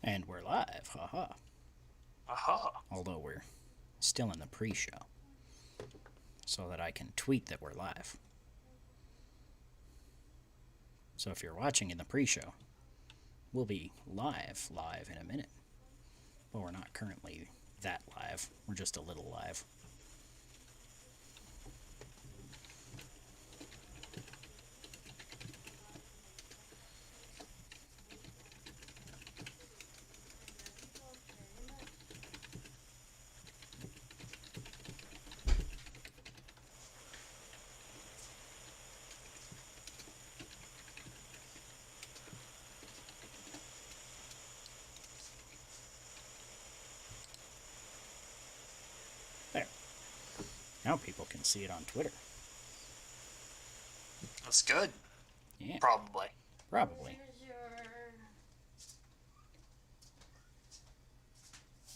And we're live, haha. Aha. Although we're still in the pre-show. So that I can tweet that we're live. So if you're watching in the pre-show, we'll be live in a minute. But we're not currently that live. We're just a little live. There. Now people can see it on Twitter. That's good. Yeah, Probably. probably.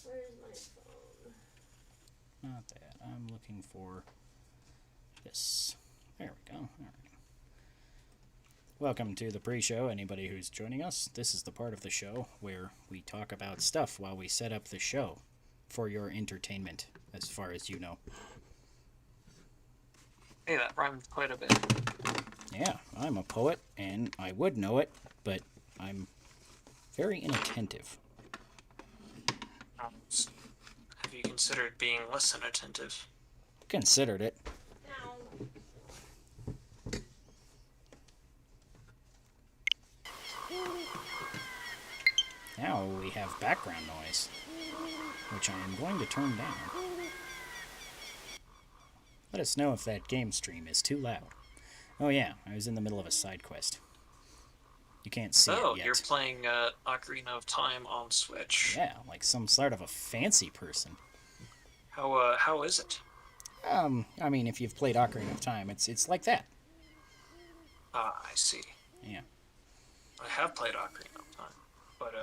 Where's my phone? Not that. I'm looking for this. There we go. All right. Welcome to the pre-show, anybody who's joining us. This is the part of the show where we talk about stuff while we set up the show for your entertainment, as far as you know. Hey, that rhymed quite a bit. Yeah, I'm a poet, and I would know it, but I'm very inattentive. Have you considered being less than attentive? Considered it. Ow. Now we have background noise, which I am going to turn down. Let us know if that game stream is too loud. Oh yeah, I was in the middle of a side quest. You can't see it yet. You're playing Ocarina of Time on Switch. Yeah, like some sort of a fancy person. How is it? I mean, if you've played Ocarina of Time, it's like that. Ah, I see. Yeah. I have played Ocarina of Time, but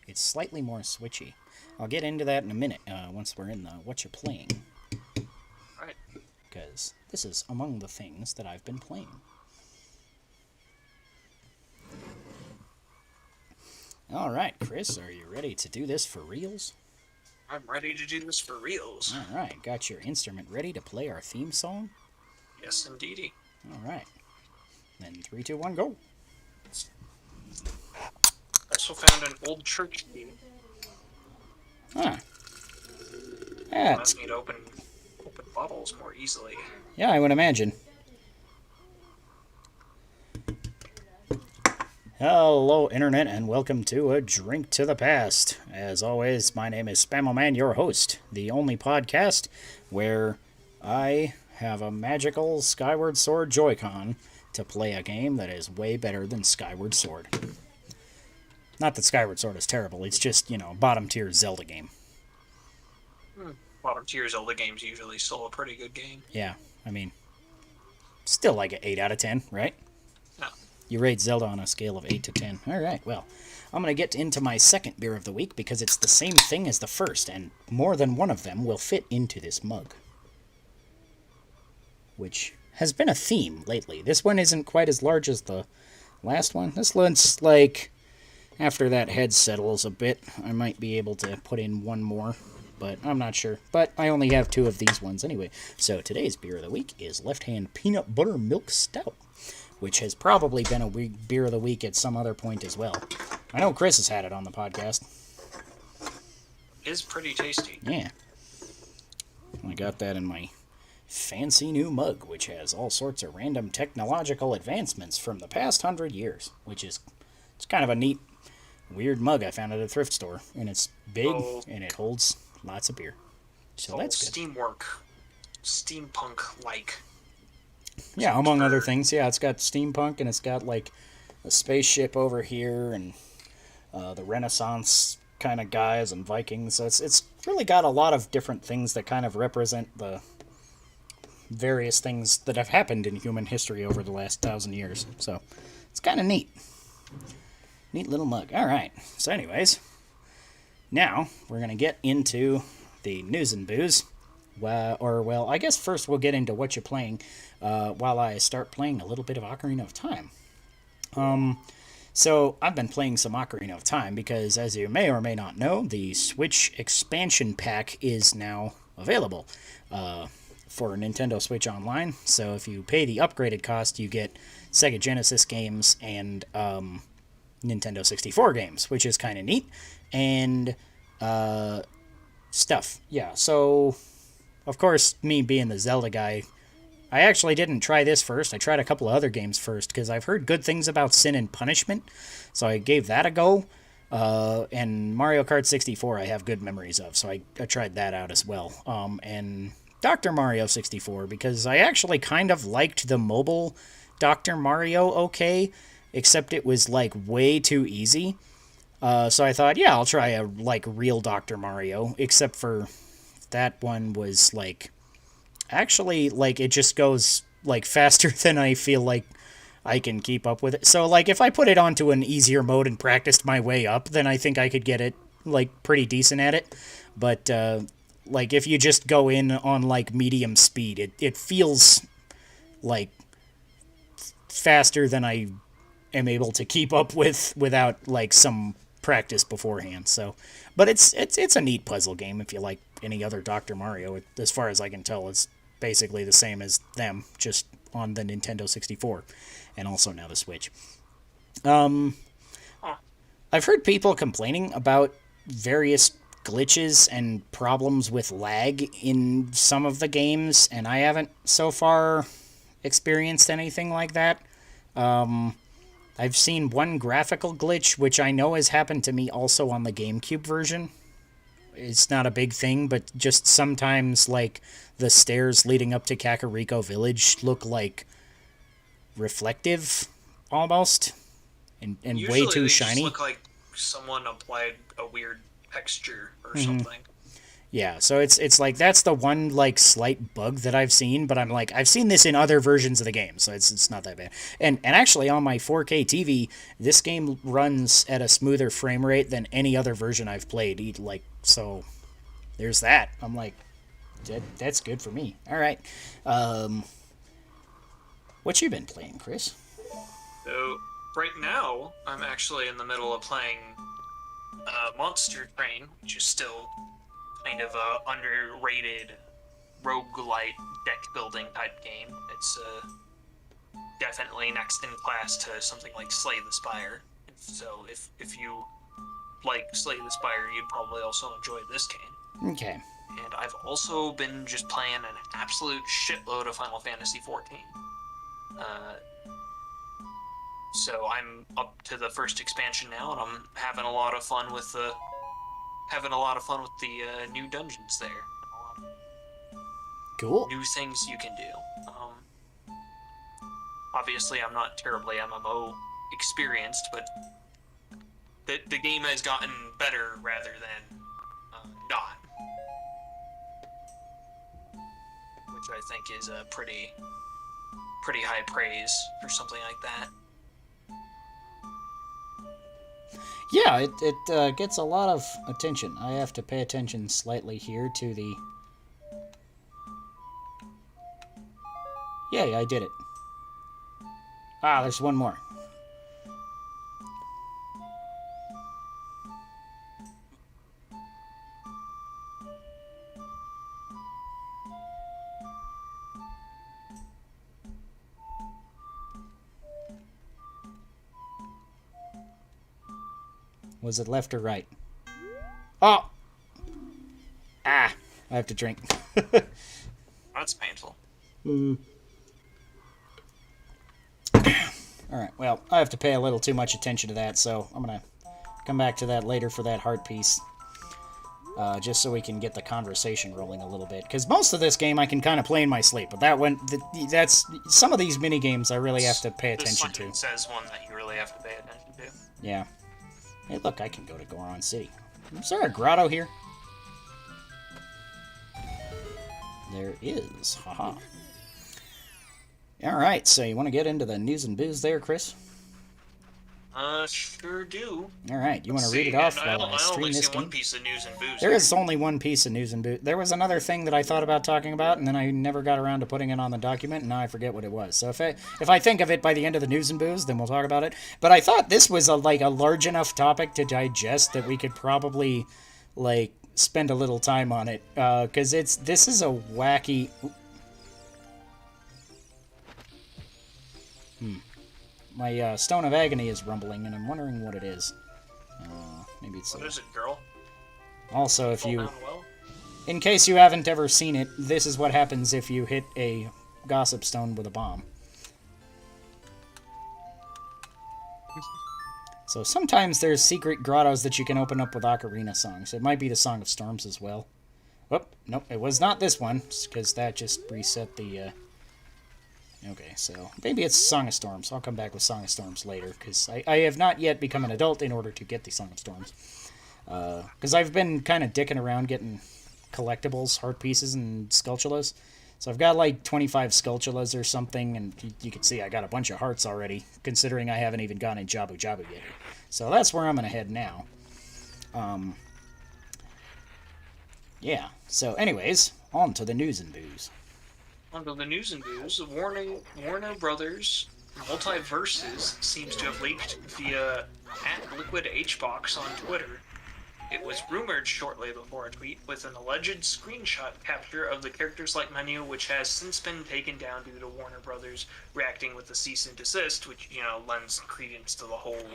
It's slightly more switchy. I'll get into that in a minute, once we're in the what you're playing. right. Because this is among the things that I've been playing. Alright, Chris, are you ready to do this for reals? I'm ready to do this for reals. Alright, got your instrument ready to play our theme song? Yes, indeedy. Alright. Then 3, 2, 1, go! Also found an old church key. Huh. Yeah, Allows me to open bottles more easily. yeah, I would imagine. Hello, Internet, and welcome to A Drink to the Past. As always, my name is Spamoman, your host, the only podcast where I have a magical Skyward Sword Joy-Con to play a game that is way better than Skyward Sword. Not that Skyward Sword is terrible, it's just, bottom-tier Zelda game. Bottom tier Zelda games usually still a pretty good game. Yeah, I mean, still like an 8 out of 10, right? No. You rate Zelda on a scale of 8 to 10. Alright, well, I'm going to get into my second beer of the week because it's the same thing as the first, and more than one of them will fit into this mug. Which has been a theme lately. This one isn't quite as large as the last one. This looks like, after that head settles a bit, I might be able to put in one more, but I'm not sure. But I only have 2 of these ones anyway. So today's beer of the week is Left Hand Peanut Butter Milk Stout, which has probably been a beer of the week at some other point as well. I know Chris has had it on the podcast. It is pretty tasty. Yeah. I got that in my fancy new mug, which has all sorts of random technological advancements from the past 100 years, which is it's kind of a neat, weird mug I found at a thrift store, and it's big, and it holds lots of beer. So that's good. Steamwork. Steampunk-like. Yeah, among other things. Yeah, it's got steampunk, and it's got, like, a spaceship over here, and the Renaissance kind of guys and Vikings. So it's really got a lot of different things that kind of represent the various things that have happened in human history over the last 1,000 years. So it's kind of neat. Neat little mug. All right. So anyways, now we're going to get into the news and booze. Well, I guess first we'll get into what you're playing while I start playing a little bit of Ocarina of Time. So I've been playing some Ocarina of Time because, as you may or may not know, the Switch expansion pack is now available for Nintendo Switch Online. So if you pay the upgraded cost, you get Sega Genesis games and Nintendo 64 games, which is kind of neat. And stuff. Yeah, so of course, me being the Zelda guy, I actually didn't try this first. I tried a couple of other games first because I've heard good things about Sin and Punishment, so I gave that a go. And Mario Kart 64 I have good memories of, so I tried that out as well. And Dr. Mario 64, because I actually kind of liked the mobile Dr. Mario okay, except it was like way too easy. So I thought, yeah, I'll try a like real Dr. Mario, except for that one was like actually like it just goes like faster than I feel like I can keep up with it. So like if I put it onto an easier mode and practiced my way up, then I think I could get it like pretty decent at it. But like if you just go in on like medium speed, it feels like faster than I am able to keep up with without like some practice beforehand. So, but it's a neat puzzle game if you like any other Dr. Mario. As far as I can tell, it's basically the same as them, just on the Nintendo 64 and also now the Switch. I've heard people complaining about various glitches and problems with lag in some of the games, and I haven't so far experienced anything like that. I've seen one graphical glitch, which I know has happened to me also on the GameCube version. It's not a big thing, but just sometimes, like, the stairs leading up to Kakariko Village look like reflective, almost, and Usually way too they shiny. just look like someone applied a weird texture or something. Yeah, so it's like that's the one like slight bug that I've seen, but I'm like I've seen this in other versions of the game, so it's not that bad. And actually on my 4K TV, this game runs at a smoother frame rate than any other version I've played. Like so, there's that. I'm like, that's good for me. All right, what you been playing, Chris? So right now, I'm actually in the middle of playing Monster Train, which is still kind of a underrated roguelite deck building type game. It's definitely next in class to something like Slay the Spire. So if you like Slay the Spire, you'd probably also enjoy this game. Okay. And I've also been just playing an absolute shitload of Final Fantasy XIV. So I'm up to the first expansion now, and I'm having a lot of fun with the new dungeons there. A lot Cool. of new things you can do. Obviously, I'm not terribly MMO experienced, but the game has gotten better rather than not, which I think is a pretty high praise for something like that. Yeah, it gets a lot of attention. I have to pay attention slightly here to the... Yay, I did it. Ah, there's one more. Was it left or right? Oh! Ah! I have to drink. That's painful. Alright, well, I have to pay a little too much attention to that, so I'm gonna come back to that later for that heart piece. Just so we can get the conversation rolling a little bit. Because most of this game I can kind of play in my sleep, but that one, that's... Some of these mini-games I really have to pay attention to. This says one that you really have to pay attention to. Yeah. Hey, look, I can go to Goron City. Is there a grotto here? There is. Haha. Alright, so you want to get into the news and booze there, Chris? Sure do. All right, you want to See, read it off and while I I stream only this see one game? piece of news and booze. There is only one piece of news and booze. There was another thing that I thought about talking about, and then I never got around to putting it on the document, and now I forget what it was. So if I think of it by the end of the news and booze, then we'll talk about it. But I thought this was a large enough topic to digest that we could probably spend a little time on it, because this is a wacky. My Stone of Agony is rumbling, and I'm wondering what it is. Maybe it's. What is it, girl? Also, if Fall you. down well? In case you haven't ever seen it, this is what happens if you hit a gossip stone with a bomb. So sometimes there's secret grottos that you can open up with ocarina songs. It might be the Song of Storms as well. Oh, nope, it was not this one, because that just reset the... Okay, so maybe it's Song of Storms. I'll come back with Song of Storms later, because I have not yet become an adult in order to get the Song of Storms. Because I've been kind of dicking around getting collectibles, heart pieces, and sculptulas. So I've got like 25 sculptulas or something, and you can see I got a bunch of hearts already, considering I haven't even gone in Jabu Jabu yet. So that's where I'm going to head now. Yeah, so anyways, on to the news and booze. Onto the news and booze. Warner Brothers Multiverses seems to have leaked via @LiquidHbox on Twitter. It was rumored shortly before a tweet with an alleged screenshot capture of the Character Select menu, which has since been taken down due to Warner Brothers reacting with a cease and desist, which, lends credence to the whole,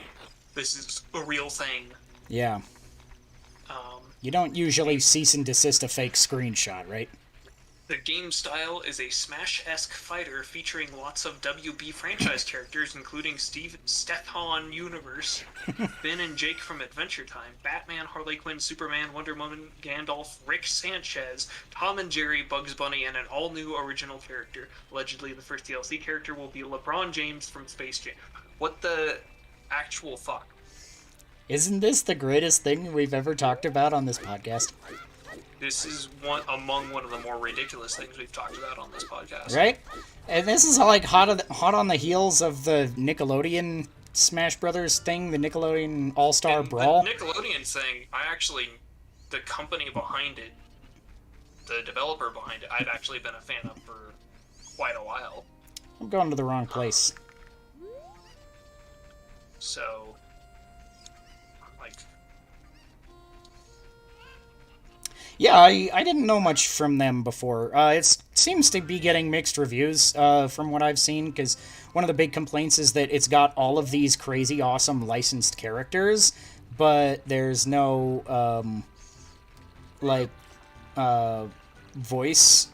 this is a real thing. Yeah. You don't usually cease and desist a fake screenshot, right? The game style is a Smash-esque fighter featuring lots of WB franchise characters, including Stefan Universe, Ben and Jake from Adventure Time, Batman, Harley Quinn, Superman, Wonder Woman, Gandalf, Rick Sanchez, Tom and Jerry, Bugs Bunny, and an all-new original character. Allegedly, the first DLC character will be LeBron James from Space Jam. What the actual fuck? Isn't this the greatest thing we've ever talked about on this podcast? This is among one of the more ridiculous things we've talked about on this podcast. Right? And this is like hot on the heels of the Nickelodeon Smash Brothers thing, the Nickelodeon All-Star Brawl. The Nickelodeon thing, the company behind it, the developer behind it, I've actually been a fan of for quite a while. I'm going to the wrong place. So, yeah, I didn't know much from them before. It seems to be getting mixed reviews from what I've seen, because one of the big complaints is that it's got all of these crazy, awesome licensed characters, but there's no, voice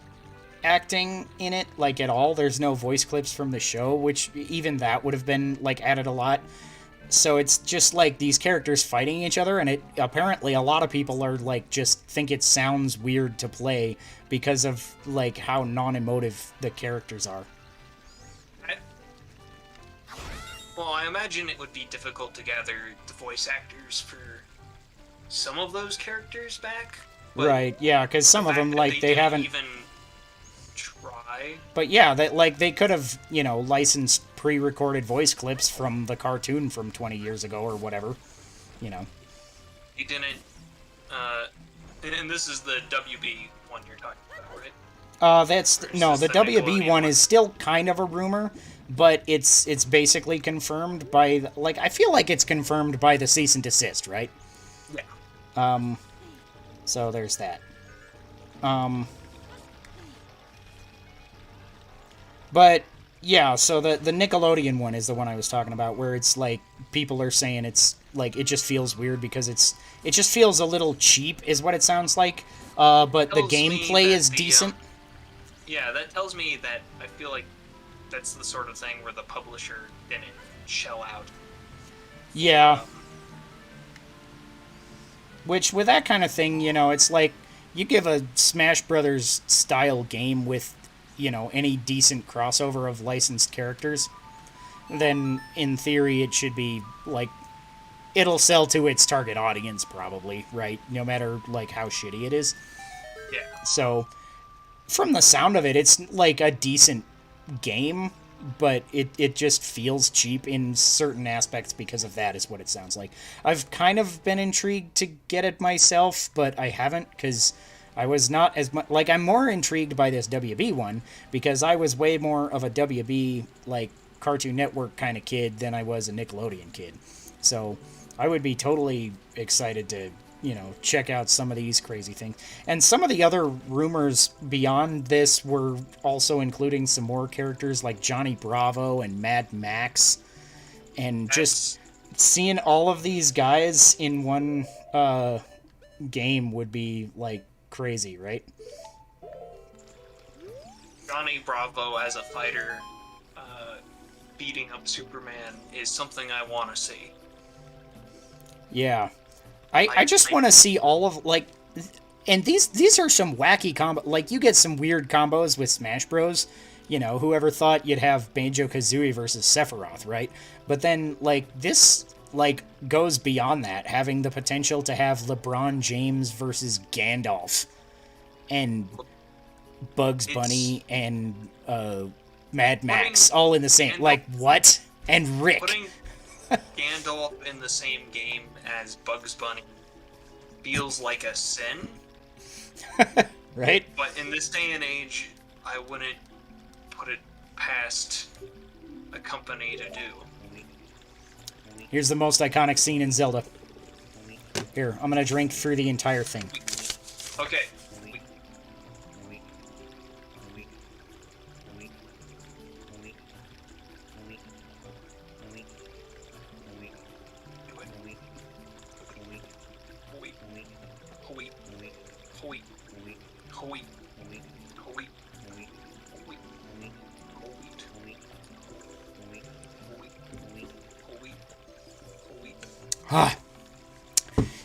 acting in it, at all. There's no voice clips from the show, which even that would have been, added a lot. So it's just these characters fighting each other, and it apparently a lot of people are just think it sounds weird to play because of how non-emotive the characters are. I imagine it would be difficult to gather the voice actors for some of those characters back. Right? Yeah, because some of them they haven't even try. But yeah, they could have licensed pre-recorded voice clips from the cartoon from 20 years ago or whatever, He didn't. And this is the WB one you're talking about, right? The WB one is still kind of a rumor, but it's basically confirmed by I feel like it's confirmed by the cease and desist, right? Yeah. So there's that. But yeah, so the Nickelodeon one is the one I was talking about, where it's people are saying it's it just feels weird because it just feels a little cheap, is what it sounds like. But the gameplay is decent. Yeah, that tells me that I feel like that's the sort of thing where the publisher didn't shell out. Yeah. Which, with that kind of thing, it's you give a Smash Brothers style game with any decent crossover of licensed characters, then in theory it should be it'll sell to its target audience probably, right? No matter how shitty it is. Yeah. So from the sound of it, it's a decent game, but it just feels cheap in certain aspects because of that, is what it sounds like. I've kind of been intrigued to get it myself, but I haven't, because I was not as much... Like, I'm more intrigued by this WB one, because I was way more of a WB, like, Cartoon Network kind of kid than I was a Nickelodeon kid. So I would be totally excited to, check out some of these crazy things. And some of the other rumors beyond this were also including some more characters like Johnny Bravo and Mad Max. And just seeing all of these guys in one game would be, like, crazy, right? Johnny Bravo as a fighter beating up Superman is something I want to see. Yeah. I just want to see all of, like... And these are some wacky combos. Like, you get some weird combos with Smash Bros. Whoever thought you'd have Banjo-Kazooie versus Sephiroth, right? But then, like, this, like, goes beyond that, having the potential to have LeBron James versus Gandalf. And Bugs Bunny and Mad Max all in the same... Gandalf, like, what? And Rick. Putting Gandalf in the same game as Bugs Bunny feels like a sin. Right? But in this day and age, I wouldn't put it past a company to do. Here's the most iconic scene in Zelda. Here, I'm gonna drink through the entire thing. Okay. Ah,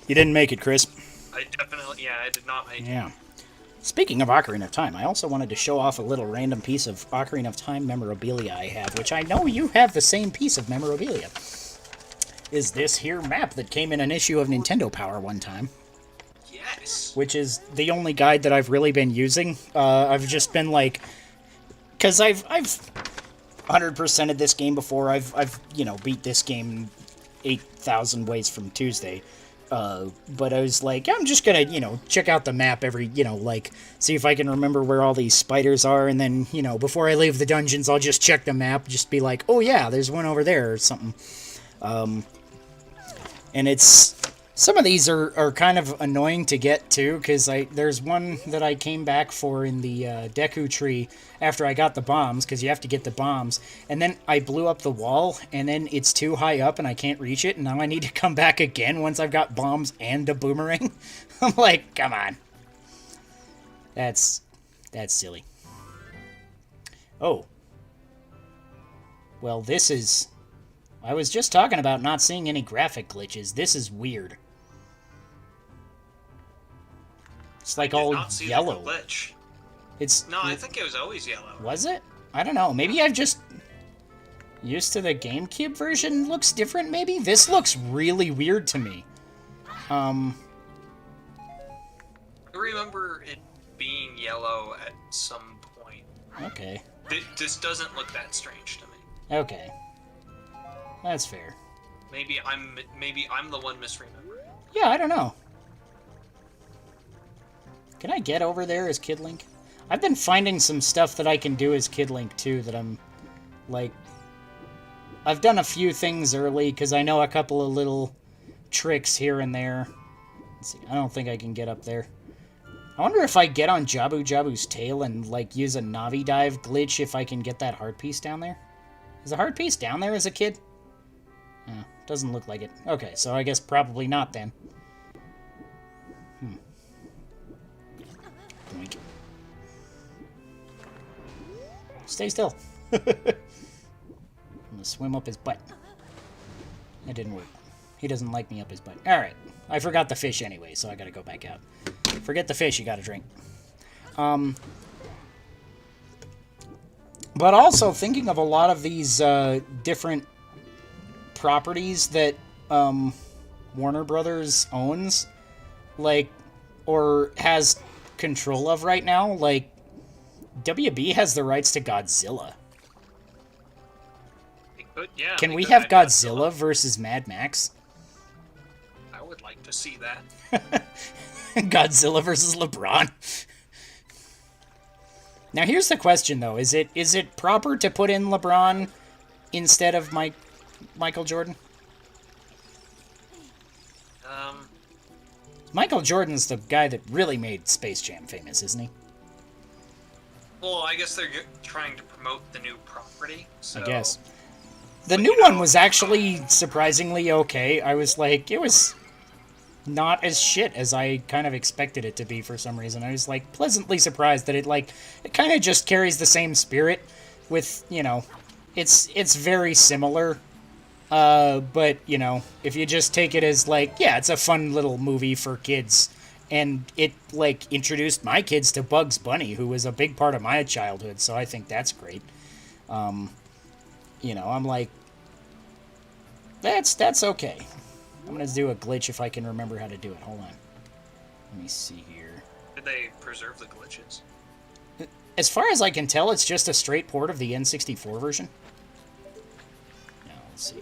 you didn't make it, Chris. I did not make it. Yeah. Speaking of Ocarina of Time, I also wanted to show off a little random piece of Ocarina of Time memorabilia I have, which I know you have the same piece of memorabilia. Is this here map that came in an issue of Nintendo Power one time. Yes. Which is the only guide that I've really been using. I've just been like... Because I've 100%ed this game before. I've beat this game 8,000 ways from Tuesday. But I was like, I'm just gonna, check out the map every, see if I can remember where all these spiders are, and then, before I leave the dungeons, I'll just check the map, just be like, oh yeah, there's one over there, or something. And it's... Some of these are kind of annoying to get to, because there's one that I came back for in the Deku Tree after I got the bombs, because you have to get the bombs, and then I blew up the wall, and then it's too high up and I can't reach it, and now I need to come back again once I've got bombs and a boomerang. I'm like, come on. That's silly. Oh. Well, this is... I was just talking about not seeing any graphic glitches. This is weird. It's like all yellow. Glitch. No, I think it was always yellow. Was it? I don't know. Maybe I've just used to the GameCube version. Looks different, maybe? This looks really weird to me. I remember it being yellow at some point. Okay. This doesn't look that strange to me. Okay. That's fair. Maybe I'm the one misremembering. Yeah, I don't know. Can I get over there as Kid Link? I've been finding some stuff that I can do as Kid Link, too, that I'm, like... I've done a few things early, because I know a couple of little tricks here and there. Let's see, I don't think I can get up there. I wonder if I get on Jabu Jabu's tail and, like, use a Navi Dive glitch if I can get that heart piece down there. Is the heart piece down there as a kid? Doesn't look like it. Okay, so I guess probably not then. Boink. Stay still. I'm gonna swim up his butt. That didn't work. He doesn't like me up his butt. Alright. I forgot the fish anyway, so I gotta go back out. Forget the fish, you gotta drink. But also thinking of a lot of these different properties that Warner Brothers owns, like, or has control of right now. Like, WB has the rights to Godzilla. But yeah, Can they we could have add Godzilla versus Mad Max? I would like to see that. Godzilla versus LeBron. Now here's the question though: is it proper to put in LeBron instead of Michael Jordan? Um, Michael Jordan's the guy that really made Space Jam famous, isn't he? well, I guess they're trying to promote the new property. So. I guess. The new one was actually surprisingly okay. I was like, it was not as shit as I kind of expected it to be for some reason. I was like pleasantly surprised that it kind of just carries the same spirit with, it's very similar. But, if you just take it as like, yeah, it's a fun little movie for kids, and it like introduced my kids to Bugs Bunny, who was a big part of my childhood, so I think that's great. I'm like, that's okay. I'm gonna do a glitch if I can remember how to do it. Hold on. Let me see here. Did they preserve the glitches? As far as I can tell, it's just a straight port of the N64 version. Now, let's see.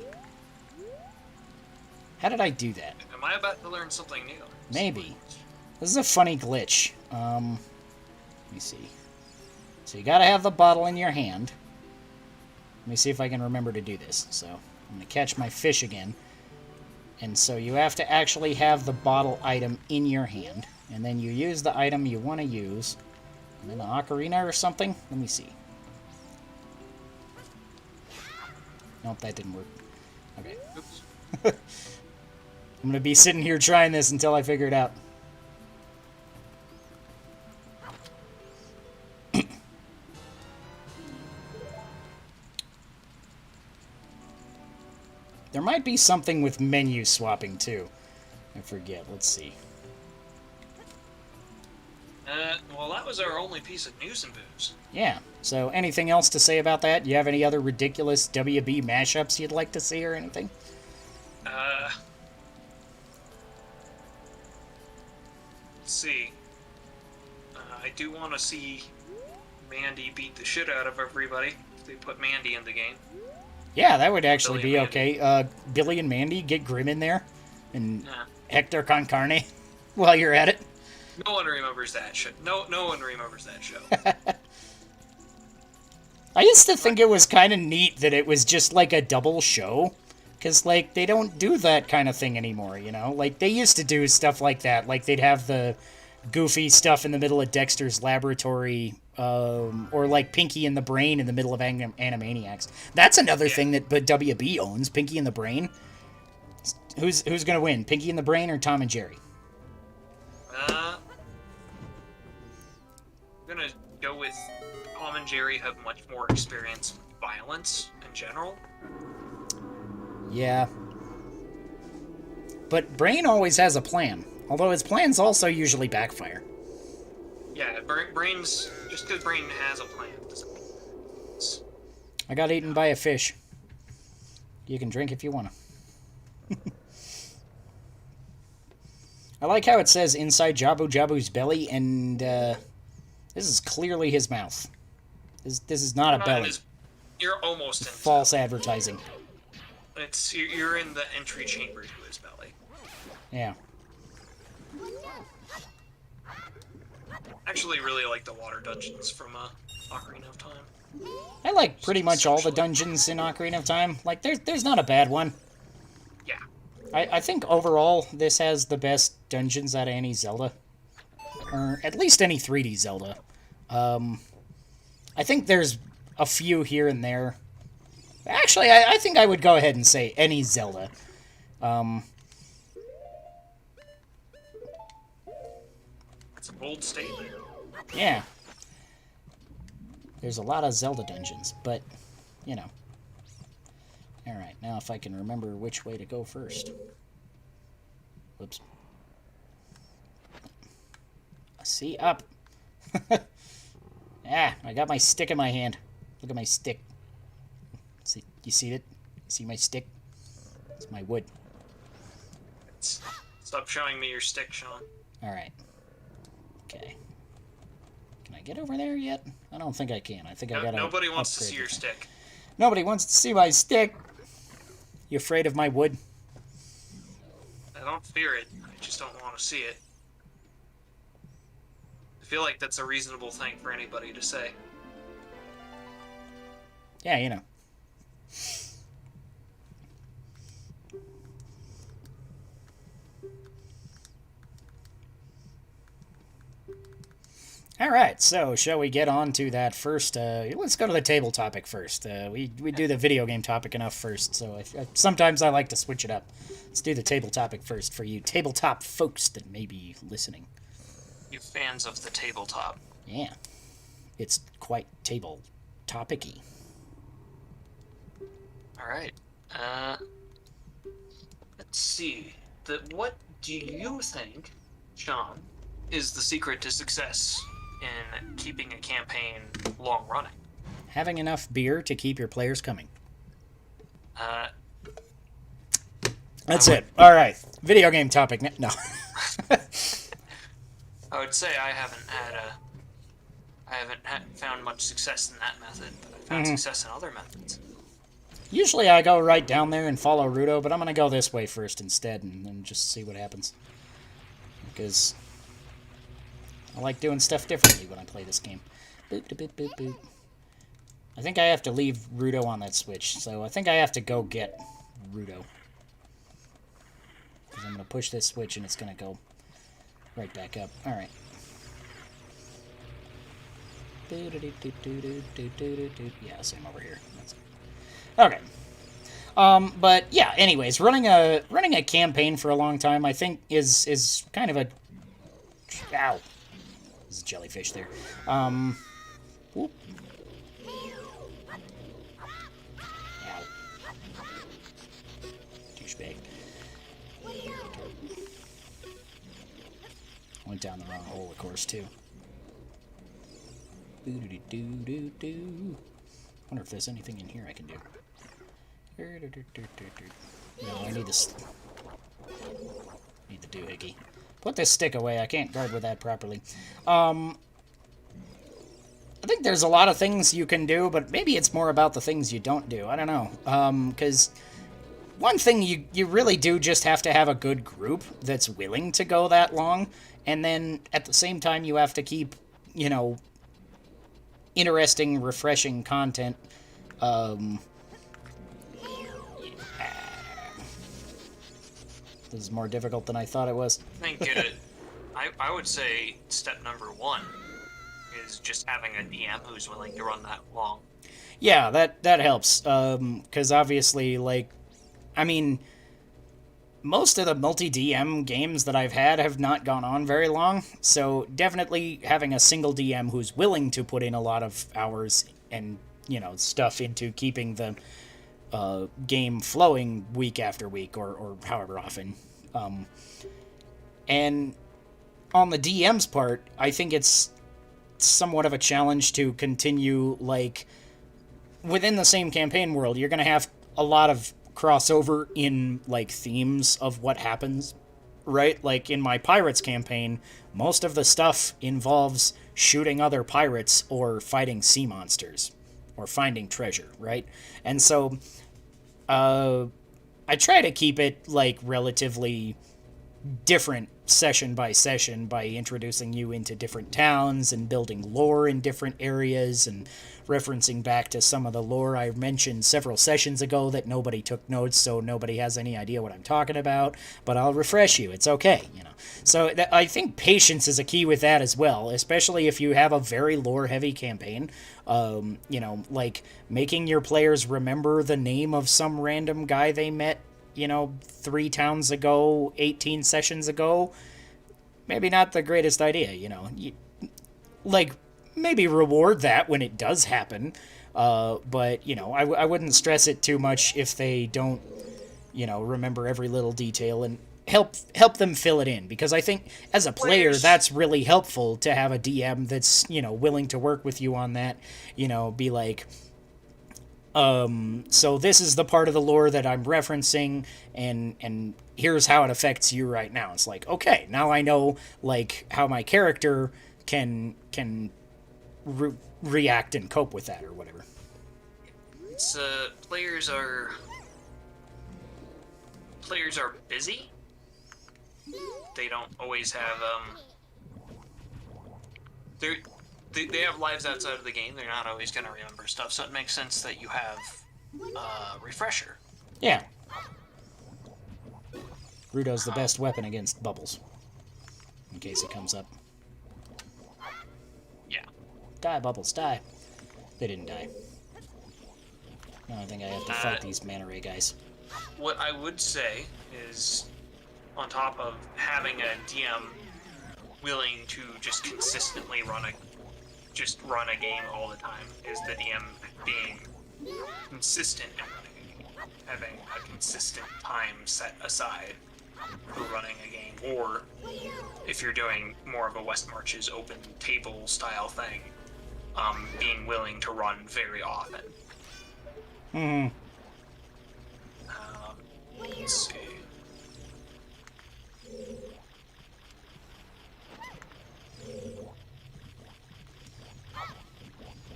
How did I do that? Am I about to learn something new? Maybe. This is a funny glitch. Let me see. So you gotta have the bottle in your hand. Let me see if I can remember to do this. So, I'm gonna catch my fish again. And so you have to actually have the bottle item in your hand. And then you use the item you want to use. And then the ocarina or something? Let me see. Nope, that didn't work. Okay. Oops. I'm going to be sitting here trying this until I figure it out. There might be something with menu swapping, too. I forget. Let's see. Well, that was our only piece of news and booze. Yeah. So, anything else to say about that? You have any other ridiculous WB mashups you'd like to see or anything? Let's see. I do want to see Mandy beat the shit out of everybody if they put Mandy in the game. Yeah, that would actually Billy be and okay. Billy and Mandy, get Grim in there. And Yeah. Hector con Carne while you're at it. No one remembers that shit. No one remembers that show. I used to think it was kind of neat that it was just like a double show. Because, like, they don't do that kind of thing anymore, Like, they used to do stuff like that. Like, they'd have the goofy stuff in the middle of Dexter's Laboratory, or, like, Pinky and the Brain in the middle of Animaniacs. That's another thing that WB owns, Pinky and the Brain. Who's going to win, Pinky and the Brain or Tom and Jerry? I'm gonna go with Tom and Jerry have much more experience with violence in general. Yeah. But Brain always has a plan. Although his plans also usually backfire. Yeah, Brain's... Just because Brain has a plan doesn't mean it's... I got eaten by a fish. You can drink if you want to. I like how it says inside Jabu Jabu's belly, and this is clearly his mouth. This is not a belly. You're almost in. False advertising. You're in the entry chamber to his belly. Yeah. Actually, really like the water dungeons from Ocarina of Time. I like pretty much all the dungeons in Ocarina of Time. Like, there's not a bad one. Yeah. I think overall this has the best dungeons out of any Zelda. Or at least any 3D Zelda. I think there's a few here and there. Actually, I think I would go ahead and say any Zelda. It's a bold statement. Yeah. There's a lot of Zelda dungeons, but, Alright, now if I can remember which way to go first. Whoops. See, up. Ah, I got my stick in my hand. Look at my stick. See, you see it? See my stick? It's my wood. Stop showing me your stick, Sean. Alright. Okay. Can I get over there yet? I don't think I can. I think I gotta Nobody wants to upgrade see your the thing. stick. Nobody wants to see my stick. You afraid of my wood? I don't fear it. I just don't want to see it. I feel like that's a reasonable thing for anybody to say. Yeah, you know. All right, so shall we get on to that first? Let's go to the table topic first. We do the video game topic enough first, so sometimes I like to switch it up. Let's do the table topic first for you tabletop folks that may be listening. You fans of the tabletop. Yeah, it's quite table topic-y. All right. Let's see. What do you think, Sean, is the secret to success in keeping a campaign long running? Having enough beer to keep your players coming. That's it. All right. Video game topic. No. I would say I haven't found much success in that method, but I've found success in other methods. Usually I go right down there and follow Rudo, but I'm going to go this way first instead and just see what happens. Because I like doing stuff differently when I play this game. Boop, boop, boop, boop. I think I have to leave Rudo on that switch, so I think I have to go get Rudo. Because I'm going to push this switch and it's going to go right back up. Alright. Yeah, same over here. Okay. But yeah, anyways, running a campaign for a long time, I think is kind of a... Ow. There's a jellyfish there. Whoop. Ow. Douchebag. Went down the wrong hole, of course, too. Doo-doo-doo-doo-doo. Wonder if there's anything in here I can do. No, I need this. Need the doohickey. Put this stick away. I can't guard with that properly. I think there's a lot of things you can do, but maybe it's more about the things you don't do. I don't know. Because one thing you really do just have to have a good group that's willing to go that long, and then at the same time you have to keep, you know, interesting, refreshing content. This is more difficult than I thought it was. I think I would say step number one is just having a DM who's willing to run that long. Yeah, that helps. Because obviously, like, I mean, most of the multi-DM games that I've had have not gone on very long, so definitely having a single DM who's willing to put in a lot of hours and, you know, stuff into keeping the game flowing week after week or however often. And on the DM's part, I think it's somewhat of a challenge to continue, like, within the same campaign world, you're going to have a lot of crossover in, like, themes of what happens, right? Like, in my Pirates campaign, most of the stuff involves shooting other pirates or fighting sea monsters or finding treasure, right? And so I try to keep it, like, relatively different session by session by introducing you into different towns and building lore in different areas and referencing back to some of the lore I mentioned several sessions ago that nobody took notes, so nobody has any idea what I'm talking about, but I'll refresh you. It's okay, you know. So I think patience is a key with that as well, especially if you have a very lore-heavy campaign. You know, like making your players remember the name of some random guy they met, you know, 3 towns ago, 18 sessions ago, maybe not the greatest idea, you know. Like, maybe reward that when it does happen, but, you know, I wouldn't stress it too much if they don't, you know, remember every little detail, and help them fill it in, because I think as a player that's really helpful to have a DM that's, you know, willing to work with you on that, you know, be like, so this is the part of the lore that I'm referencing, and here's how it affects you right now. It's like, okay, now I know, like, how my character can react and cope with that or whatever. it's players are busy. They don't always have they have lives outside of the game. They're not always going to remember stuff, so it makes sense that you have refresher. Yeah. Grotto's the best weapon against bubbles. In case it comes up. Yeah. Die, bubbles, die. They didn't die. No, I think I have to fight these manta ray guys. What I would say is, on top of having a DM willing to just consistently run a game all the time, is the DM being consistent and having a consistent time set aside for running a game, or if you're doing more of a West Marches open table style thing, being willing to run very often. Let's see.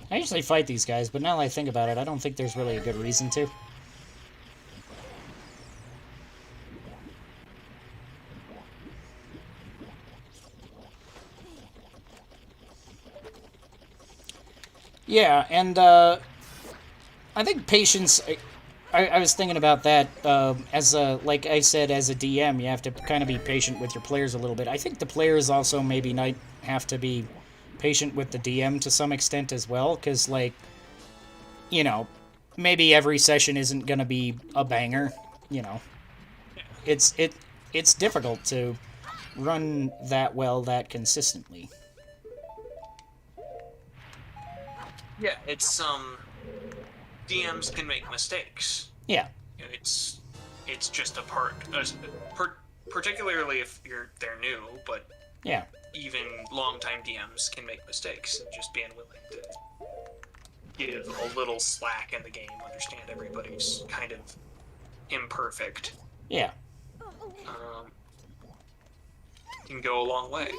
I usually fight these guys, but now that I think about it, I don't think there's really a good reason to. Yeah, and I think patience. I was thinking about that as a, like I said, as a DM, you have to kind of be patient with your players a little bit. I think the players also maybe might have to be patient with the DM to some extent as well, because, like, you know, maybe every session isn't going to be a banger. You know, it's difficult to run that well that consistently. Yeah, it's DMs can make mistakes. Yeah. It's just a part, particularly if they're new, but yeah, even longtime DMs can make mistakes, and just being willing to give a little slack in the game, understand everybody's kind of imperfect. Yeah. Can go a long way.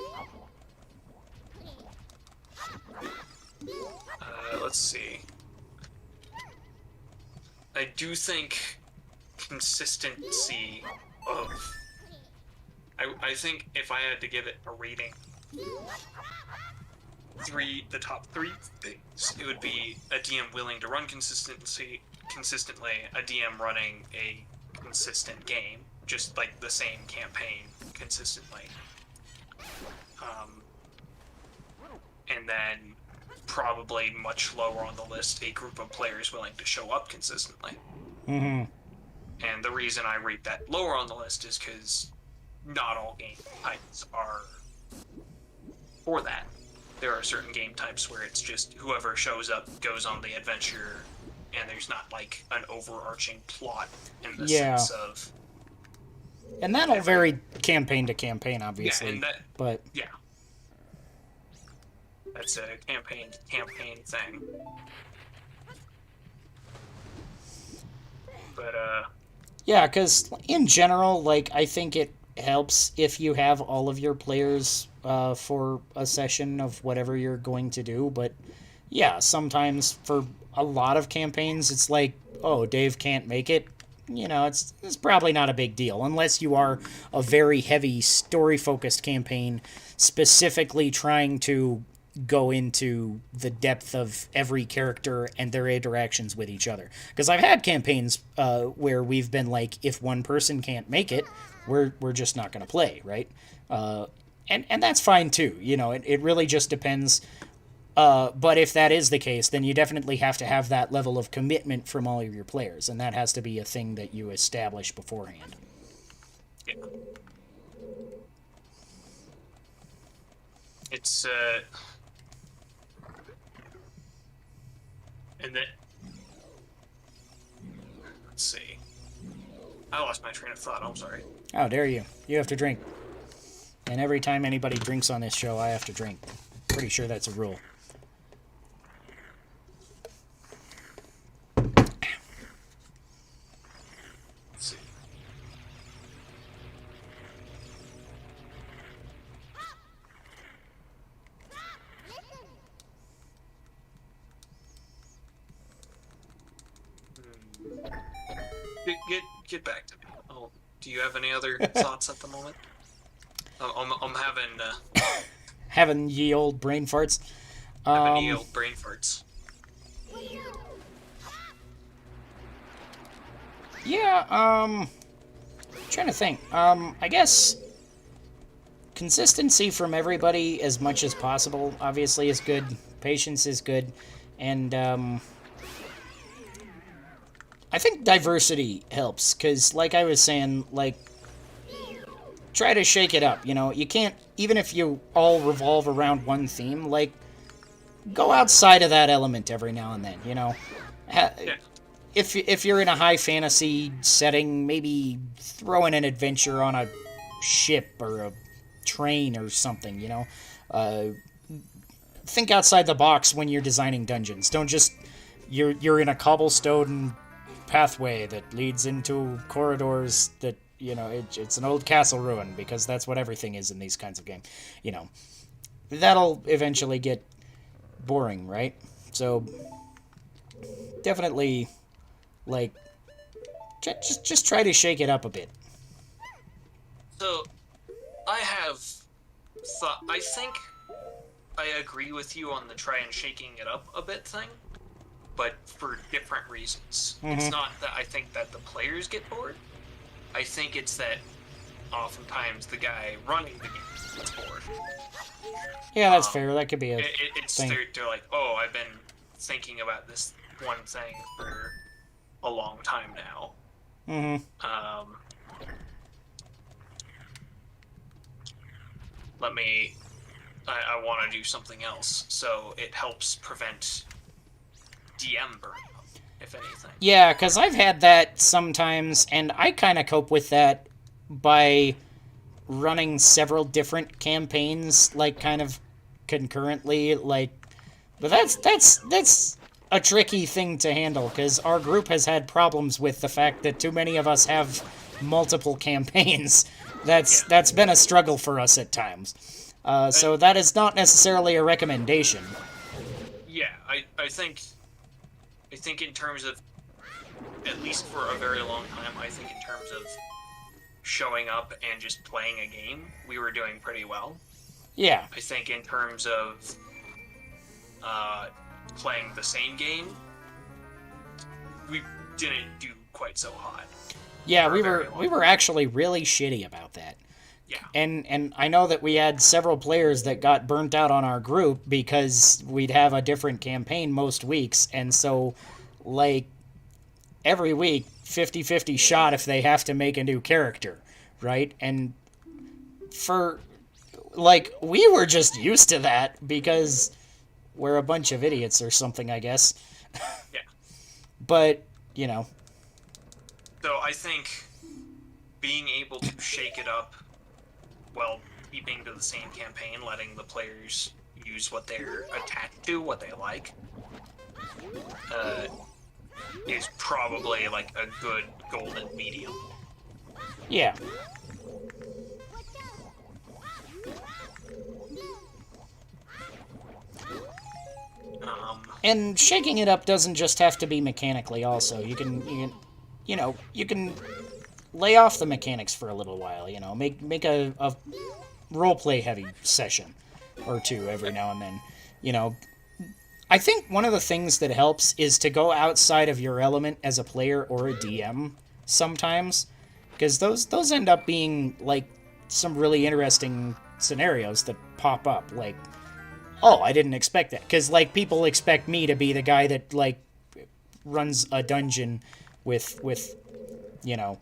Let's see. I do think consistency of... I think if I had to give it a rating, the top three things, it would be a DM willing to run consistently, a DM running a consistent game, just like the same campaign consistently. And then probably much lower on the list, a group of players willing to show up consistently. Mm-hmm. And the reason I rate that lower on the list is because not all game types are for that. There are certain game types where it's just whoever shows up goes on the adventure, and there's not like an overarching plot in the sense of... And that'll vary campaign to campaign, obviously. Yeah, and that, but yeah. That's a campaign thing. But, yeah, because in general, like, I think it helps if you have all of your players for a session of whatever you're going to do. But, yeah, sometimes for a lot of campaigns, it's like, oh, Dave can't make it. You know, it's probably not a big deal, unless you are a very heavy story-focused campaign, specifically trying to go into the depth of every character and their interactions with each other. Because I've had campaigns where we've been like, if one person can't make it, we're just not going to play, right? And that's fine too. You know, it really just depends. But if that is the case, then you definitely have to have that level of commitment from all of your players, and that has to be a thing that you establish beforehand. Yeah. It's, and then, let's see. I lost my train of thought, I'm sorry. How dare you. You have to drink. And every time anybody drinks on this show, I have to drink. Pretty sure that's a rule. Let's see. Get back to me. Oh, do you have any other thoughts at the moment? I'm Having ye old brain farts. having any old brain farts. Yeah, trying to think. I guess consistency from everybody as much as possible obviously is good. Patience is good. And, I think diversity helps, because, like I was saying, like, try to shake it up, you know? You can't, even if you all revolve around one theme, like, go outside of that element every now and then, you know? Yeah. If you're in a high fantasy setting, maybe throw in an adventure on a ship or a train or something, you know? Think outside the box when you're designing dungeons. Don't just... You're in a cobblestone pathway that leads into corridors that, you know, it's an old castle ruin, because that's what everything is in these kinds of games. You know, that'll eventually get boring, right? So, definitely, like, just try to shake it up a bit. So, I have thought. I think I agree with you on the try and shaking it up a bit thing, but for different reasons. It's not that I think that the players get bored. I think it's that oftentimes the guy running the game gets bored. Yeah, that's fair. That could be a It's thing. they're like, oh, I've been thinking about this one thing for a long time now. I want to do something else, so it helps prevent DM burnout, if anything. Yeah, because I've had that sometimes, and I kind of cope with that by running several different campaigns, like, kind of concurrently, like... But that's a tricky thing to handle, because our group has had problems with the fact that too many of us have multiple campaigns. That's been a struggle for us at times. So that is not necessarily a recommendation. Yeah, I think in terms of, at least for a very long time, I think in terms of showing up and just playing a game, we were doing pretty well. Yeah. I think in terms of playing the same game, we didn't do quite so hot. Yeah, we were actually really shitty about that. Yeah. And I know that we had several players that got burnt out on our group because we'd have a different campaign most weeks, and so, like, every week, 50-50 shot if they have to make a new character, right? And for, like, we were just used to that because we're a bunch of idiots or something, I guess. Yeah. But, you know. So I think being able to shake it up while keeping to the same campaign, letting the players use what they're attached to, what they like, is probably like a good golden medium. Yeah. And shaking it up doesn't just have to be mechanically also. You can lay off the mechanics for a little while, you know. Make a roleplay heavy session or two every now and then. You know, I think one of the things that helps is to go outside of your element as a player or a DM sometimes, because those end up being like some really interesting scenarios that pop up, like, oh, I didn't expect that. Because, like, people expect me to be the guy that, like, runs a dungeon with you know,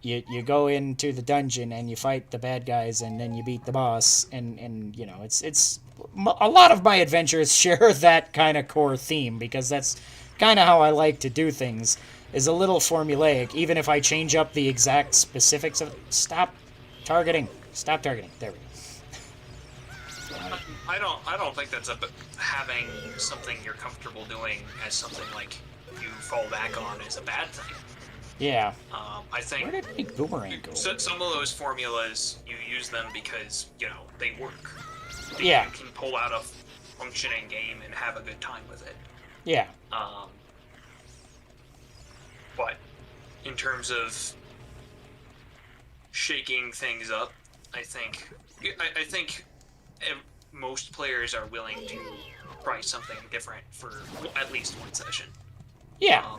you go into the dungeon and you fight the bad guys and then you beat the boss. And you know, it's a lot of my adventures share that kind of core theme, because that's kind of how I like to do things, is a little formulaic, even if I change up the exact specifics of... Stop targeting. There we go. I don't think that's having something you're comfortable doing as something like you fall back on is a bad thing. Yeah. I think Where did my boomerang go? some of those formulas, you use them because, you know, they work. Yeah. You can pull out a functioning game and have a good time with it. Yeah. But in terms of shaking things up, I think most players are willing to try something different for at least one session. Yeah.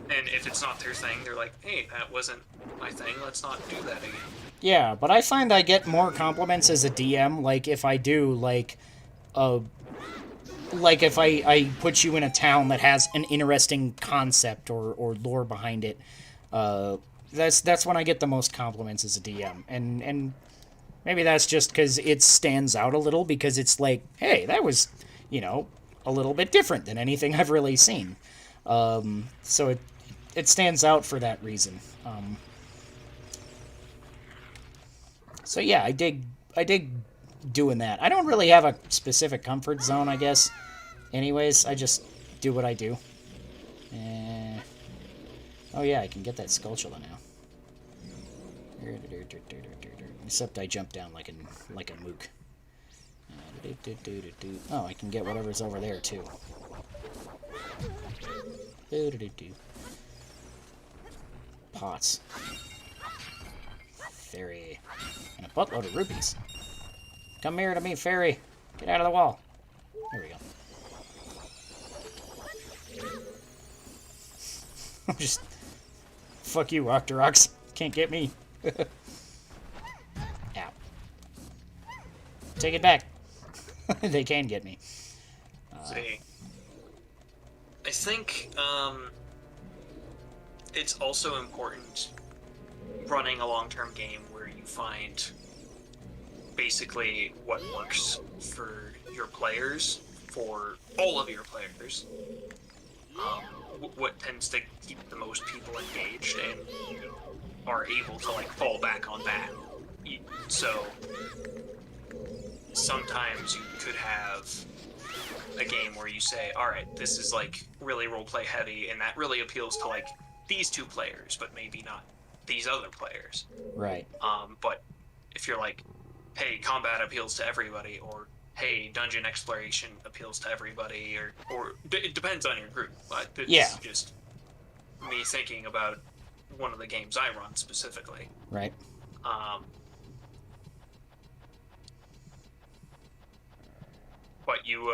And if it's not their thing, they're like, hey, that wasn't my thing, let's not do that again. Yeah, but I find I get more compliments as a DM, like, if I do, like if I put you in a town that has an interesting concept or lore behind it. That's when I get the most compliments as a DM. And maybe that's just because it stands out a little, because it's like, hey, that was, a little bit different than anything I've really seen. So it stands out for that reason. So yeah, I dig doing that. I don't really have a specific comfort zone, I guess. Anyways, I just do what I do. Oh yeah, I can get that Skulltula now. Except I jump down like a mook. Oh, I can get whatever's over there too. Pots. Fairy. And a buttload of rupees. Come here to me, fairy. Get out of the wall. There we go. I'm just... Fuck you, Octoroks. Can't get me. Ow. Take it back. They can get me. See. I think, it's also important running a long-term game where you find basically what works for your players, for all of your players. What tends to keep the most people engaged and are able to like fall back on that. So sometimes you could have a game where you say, all right, this is like really roleplay heavy, and that really appeals to like these two players, but maybe not these other players. Right. But if you're like, hey, combat appeals to everybody, or hey, dungeon exploration appeals to everybody, or it depends on your group. But it's just me thinking about one of the games I run specifically. Right. But you,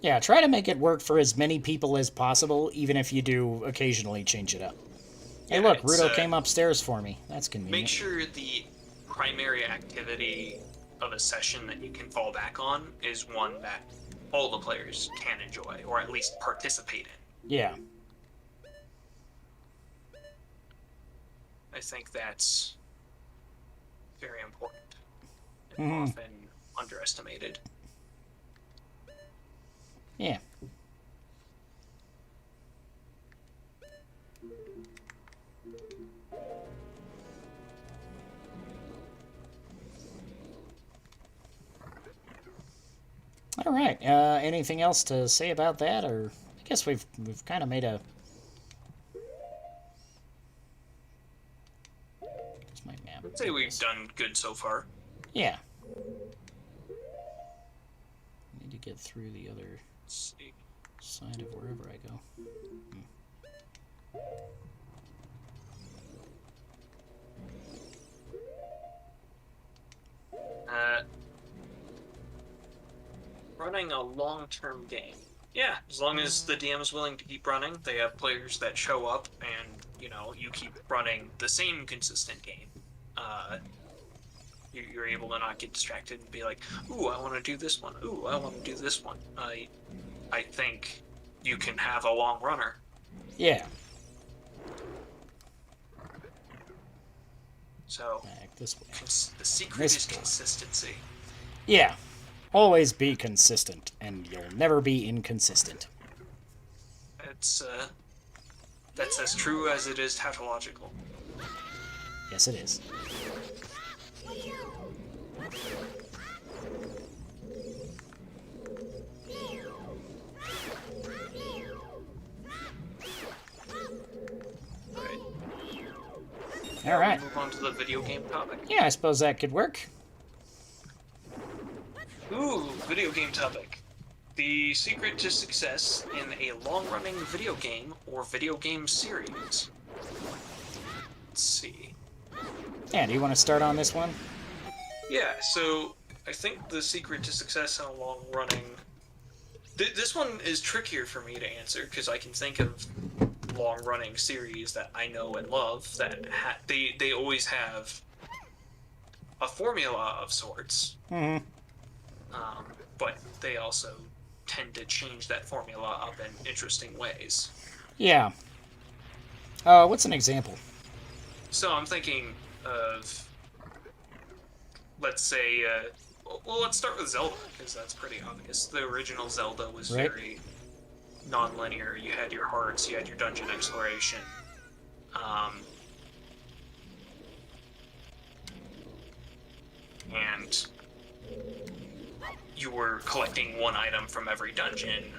Yeah, try to make it work for as many people as possible, even if you do occasionally change it up. Hey, look, Rudo came upstairs for me. That's convenient. Make sure the primary activity of a session that you can fall back on is one that all the players can enjoy, or at least participate in. Yeah. I think that's very important and Mm-hmm. often underestimated. Yeah. All right. Anything else to say about that, or I guess we've kind of made a. Here's my map. I'd say we've done good so far. Yeah. Need to get through the other Let's see. side of wherever I go. Running a long-term game. Yeah, as long as the DM is willing to keep running, they have players that show up, and you keep running the same consistent game. You're able to not get distracted and be like, "Ooh, I want to do this one. Ooh, I want to do this one." I think you can have a long runner. Yeah. So Back this way. the secret This is door. consistency. Yeah. Always be consistent, and you'll never be inconsistent. That's as true as it is tautological. Yes, it is. Right. All right. Move on to the video game topic. Yeah, I suppose that could work. Ooh, video game topic. The secret to success in a long-running video game or video game series. Let's see. Yeah, do you want to start on this one? Yeah, so I think the secret to success in a long-running... This one is trickier for me to answer, because I can think of long-running series that I know and love that they always have a formula of sorts. Mm-hmm. But they also tend to change that formula up in interesting ways. Yeah. What's an example? So I'm thinking of, let's say, well, let's start with Zelda, because that's pretty obvious. The original Zelda was Right. very non-linear. You had your hearts, you had your dungeon exploration. And you were collecting one item from every dungeon,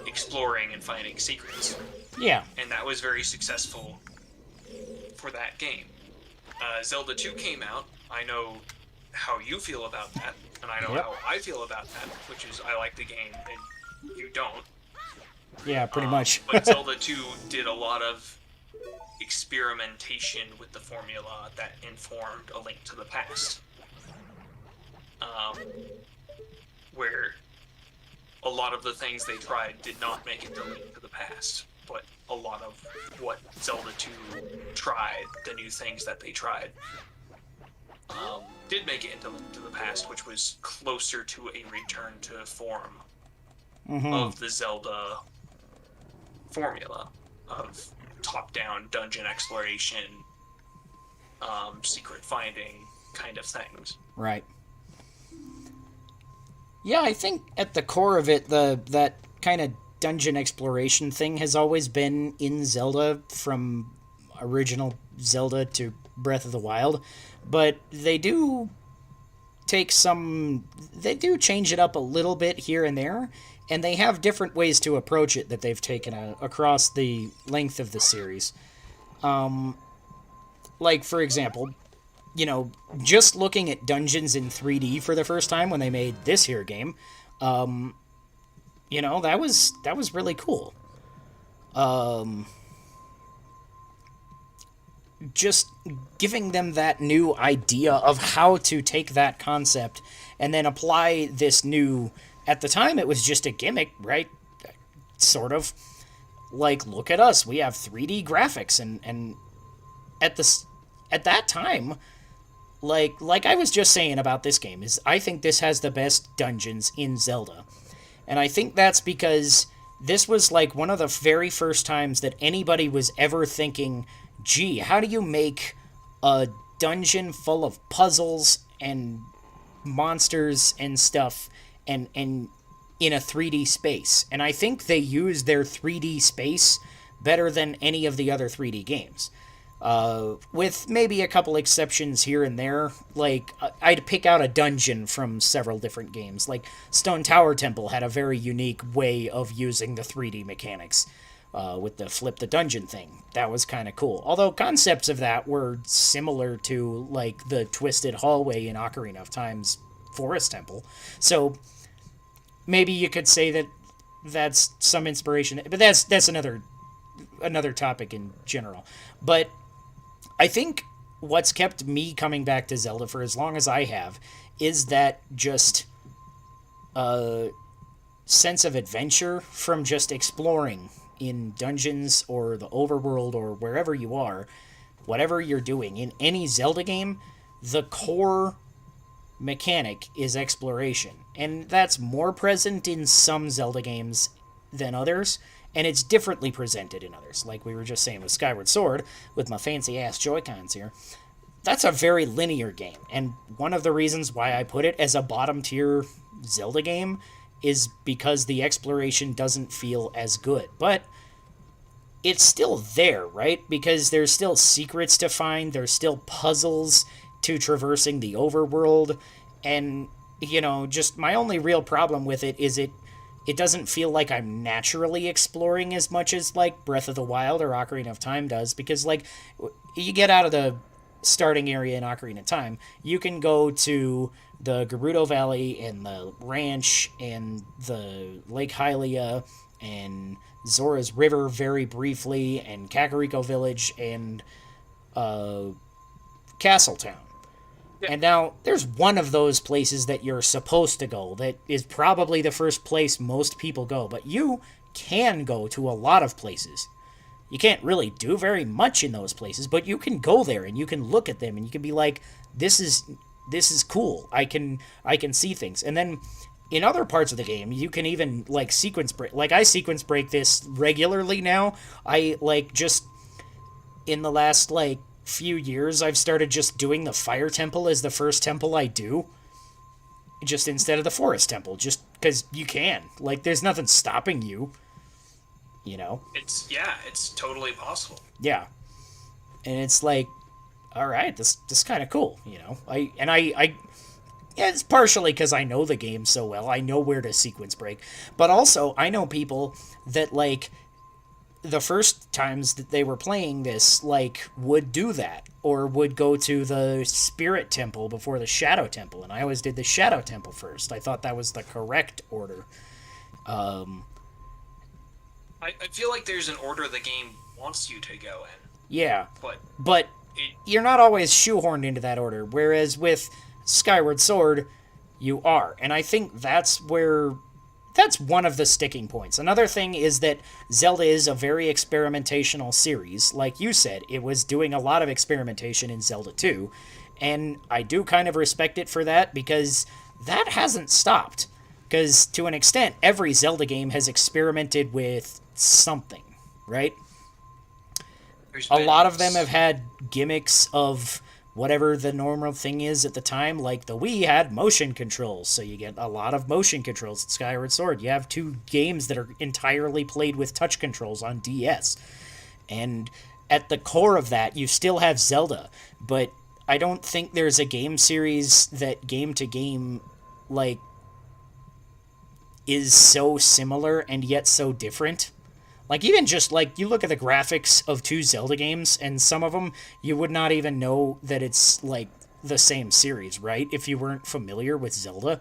exploring and finding secrets. Yeah. And that was very successful for that game. Zelda 2 came out. I know how you feel about that, and I know Yep. how I feel about that, which is I like the game and you don't. Yeah, pretty much. But Zelda 2 did a lot of experimentation with the formula that informed A Link to the Past. Where a lot of the things they tried did not make it to Link to the Past, but a lot of what Zelda 2 tried, the new things that they tried, did make it into Link to the Past, which was closer to a return to form of the Zelda formula of top-down dungeon exploration, secret finding kind of things. Right. Yeah, I think at the core of it, that kind of dungeon exploration thing has always been in Zelda from original Zelda to Breath of the Wild, but they do change it up a little bit here and there, and they have different ways to approach it that they've taken across the length of the series. Like, for example, just looking at dungeons in 3D for the first time when they made this here game, that was really cool. Just giving them that new idea of how to take that concept and then apply this new... At the time, it was just a gimmick, right? Sort of. Like, look at us, we have 3D graphics, and at that time... Like I was just saying about this game, is I think this has the best dungeons in Zelda. And I think that's because this was like one of the very first times that anybody was ever thinking, gee, how do you make a dungeon full of puzzles and monsters and stuff and in a 3D space? And I think they used their 3D space better than any of the other 3D games. With maybe a couple exceptions here and there. Like, I'd pick out a dungeon from several different games. Like, Stone Tower Temple had a very unique way of using the 3D mechanics, with the flip the dungeon thing. That was kind of cool. Although concepts of that were similar to, like, the twisted hallway in Ocarina of Time's Forest Temple. So, maybe you could say that that's some inspiration. But that's another topic in general. But I think what's kept me coming back to Zelda for as long as I have is that just sense of adventure from just exploring in dungeons or the overworld or wherever you are, whatever you're doing. In any Zelda game, the core mechanic is exploration. And that's more present in some Zelda games than others, and it's differently presented in others. Like we were just saying with Skyward Sword, with my fancy-ass Joy-Cons here. That's a very linear game, and one of the reasons why I put it as a bottom-tier Zelda game is because the exploration doesn't feel as good. But it's still there, right? Because there's still secrets to find, there's still puzzles to traversing the overworld, and, just my only real problem with it is it doesn't feel like I'm naturally exploring as much as, like, Breath of the Wild or Ocarina of Time does, because, like, you get out of the starting area in Ocarina of Time, you can go to the Gerudo Valley and the ranch and the Lake Hylia and Zora's River very briefly and Kakariko Village and Castletown. Yeah. And now there's one of those places that you're supposed to go that is probably the first place most people go, but you can go to a lot of places. You can't really do very much in those places, but you can go there and you can look at them and you can be like, this is cool. I can see things. And then in other parts of the game, you can even like sequence break. Like I sequence break this regularly now. I like just in the last like few years I've started just doing the fire temple as the first temple I do. Just instead of the forest temple, just because you can. Like there's nothing stopping you. You know? It's totally possible. Yeah. And it's like, all right, this is kind of cool, you know? I yeah, it's partially because I know the game so well. I know where to sequence break. But also, I know people that, like, the first times that they were playing this, like, would do that. Or would go to the Spirit Temple before the Shadow Temple. And I always did the Shadow Temple first. I thought that was the correct order. I feel like there's an order the game wants you to go in. Yeah. But you're not always shoehorned into that order, whereas with Skyward Sword, you are. And I think that's one of the sticking points. Another thing is that Zelda is a very experimentational series. Like you said, it was doing a lot of experimentation in Zelda 2, and I do kind of respect it for that, because that hasn't stopped. Because to an extent, every Zelda game has experimented with something, right? A lot of them have had gimmicks of whatever the normal thing is at the time. Like the Wii had motion controls, so you get a lot of motion controls at Skyward Sword. You have 2 games that are entirely played with touch controls on DS. And at the core of that, you still have Zelda. But I don't think there's a game series that game to game, like, is so similar and yet so different. Like, even just, like, you look at the graphics of 2 Zelda games, and some of them, you would not even know that it's, like, the same series, right? If you weren't familiar with Zelda.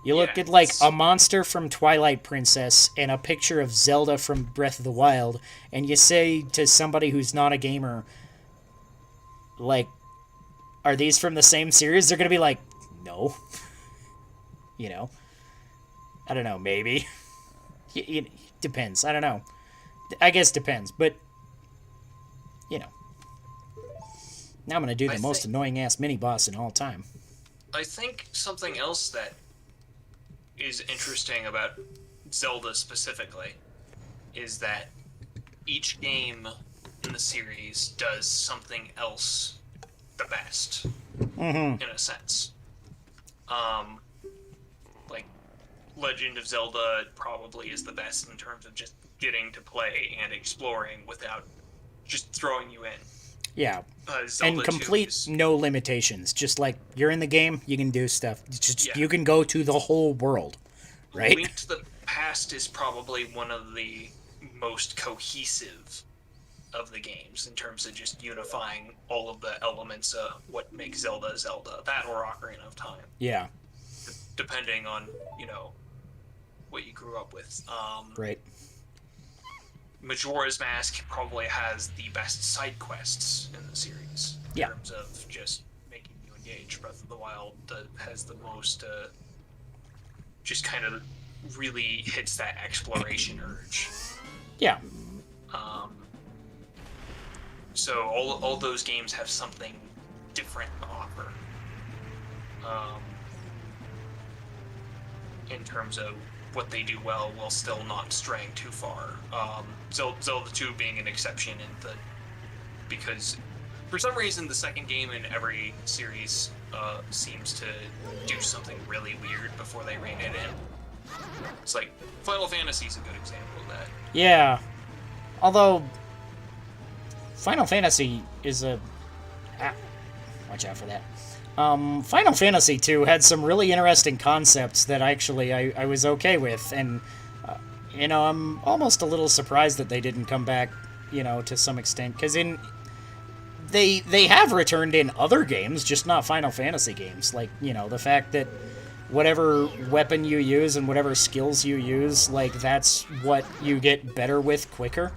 You look at, like, a monster from Twilight Princess and a picture of Zelda from Breath of the Wild, and you say to somebody who's not a gamer, like, are these from the same series? They're gonna be like, no. You know? I don't know, maybe. It depends. I don't know. I guess depends, but, you know. Now I'm going to do the most annoying-ass mini-boss in all time. I think something else that is interesting about Zelda specifically is that each game in the series does something else the best, in a sense. Like, Legend of Zelda probably is the best in terms of just getting to play and exploring without just throwing you in. Yeah. Zelda and complete 2's no limitations. Just like, you're in the game, you can do stuff. Just Yeah. You can go to the whole world, right? Link to the Past is probably one of the most cohesive of the games in terms of just unifying all of the elements of what makes Zelda Zelda. That or Ocarina of Time. Yeah. Depending on, what you grew up with. Right. Majora's Mask probably has the best side quests in the series. In Yeah. terms of just making you engage. Breath of the Wild has the most, just kind of really hits that exploration urge. Yeah. So all those games have something different to offer. In terms of what they do well while still not straying too far. Zelda 2 being an exception because for some reason the second game in every series seems to do something really weird before they rein it in. It's like Final Fantasy's a good example of that. Yeah. Although, Final Fantasy is a... watch out for that. Final Fantasy 2 had some really interesting concepts that actually I was okay with, and, I'm almost a little surprised that they didn't come back, to some extent, because they have returned in other games, just not Final Fantasy games. Like, you know, the fact that whatever weapon you use and whatever skills you use, like, that's what you get better with quicker.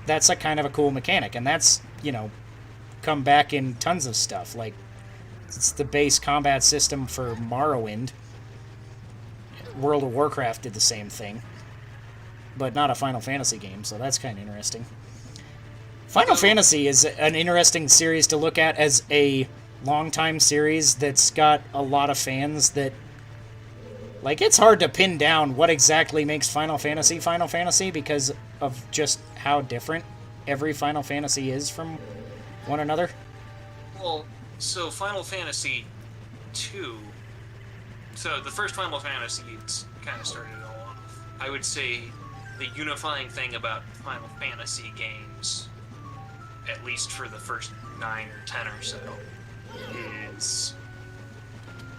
That's a kind of a cool mechanic, and that's, you know, come back in tons of stuff. Like, it's the base combat system for Morrowind. World of Warcraft did the same thing, but not a Final Fantasy game, so that's kind of interesting. Final Fantasy is an interesting series to look at as a long-time series that's got a lot of fans that... Like, it's hard to pin down what exactly makes Final Fantasy because of just how different every Final Fantasy is from one another. Well, so Final Fantasy 2... So the first Final Fantasy kind of started it all off. I would say the unifying thing about Final Fantasy games, at least for the first 9 or 10 or so, is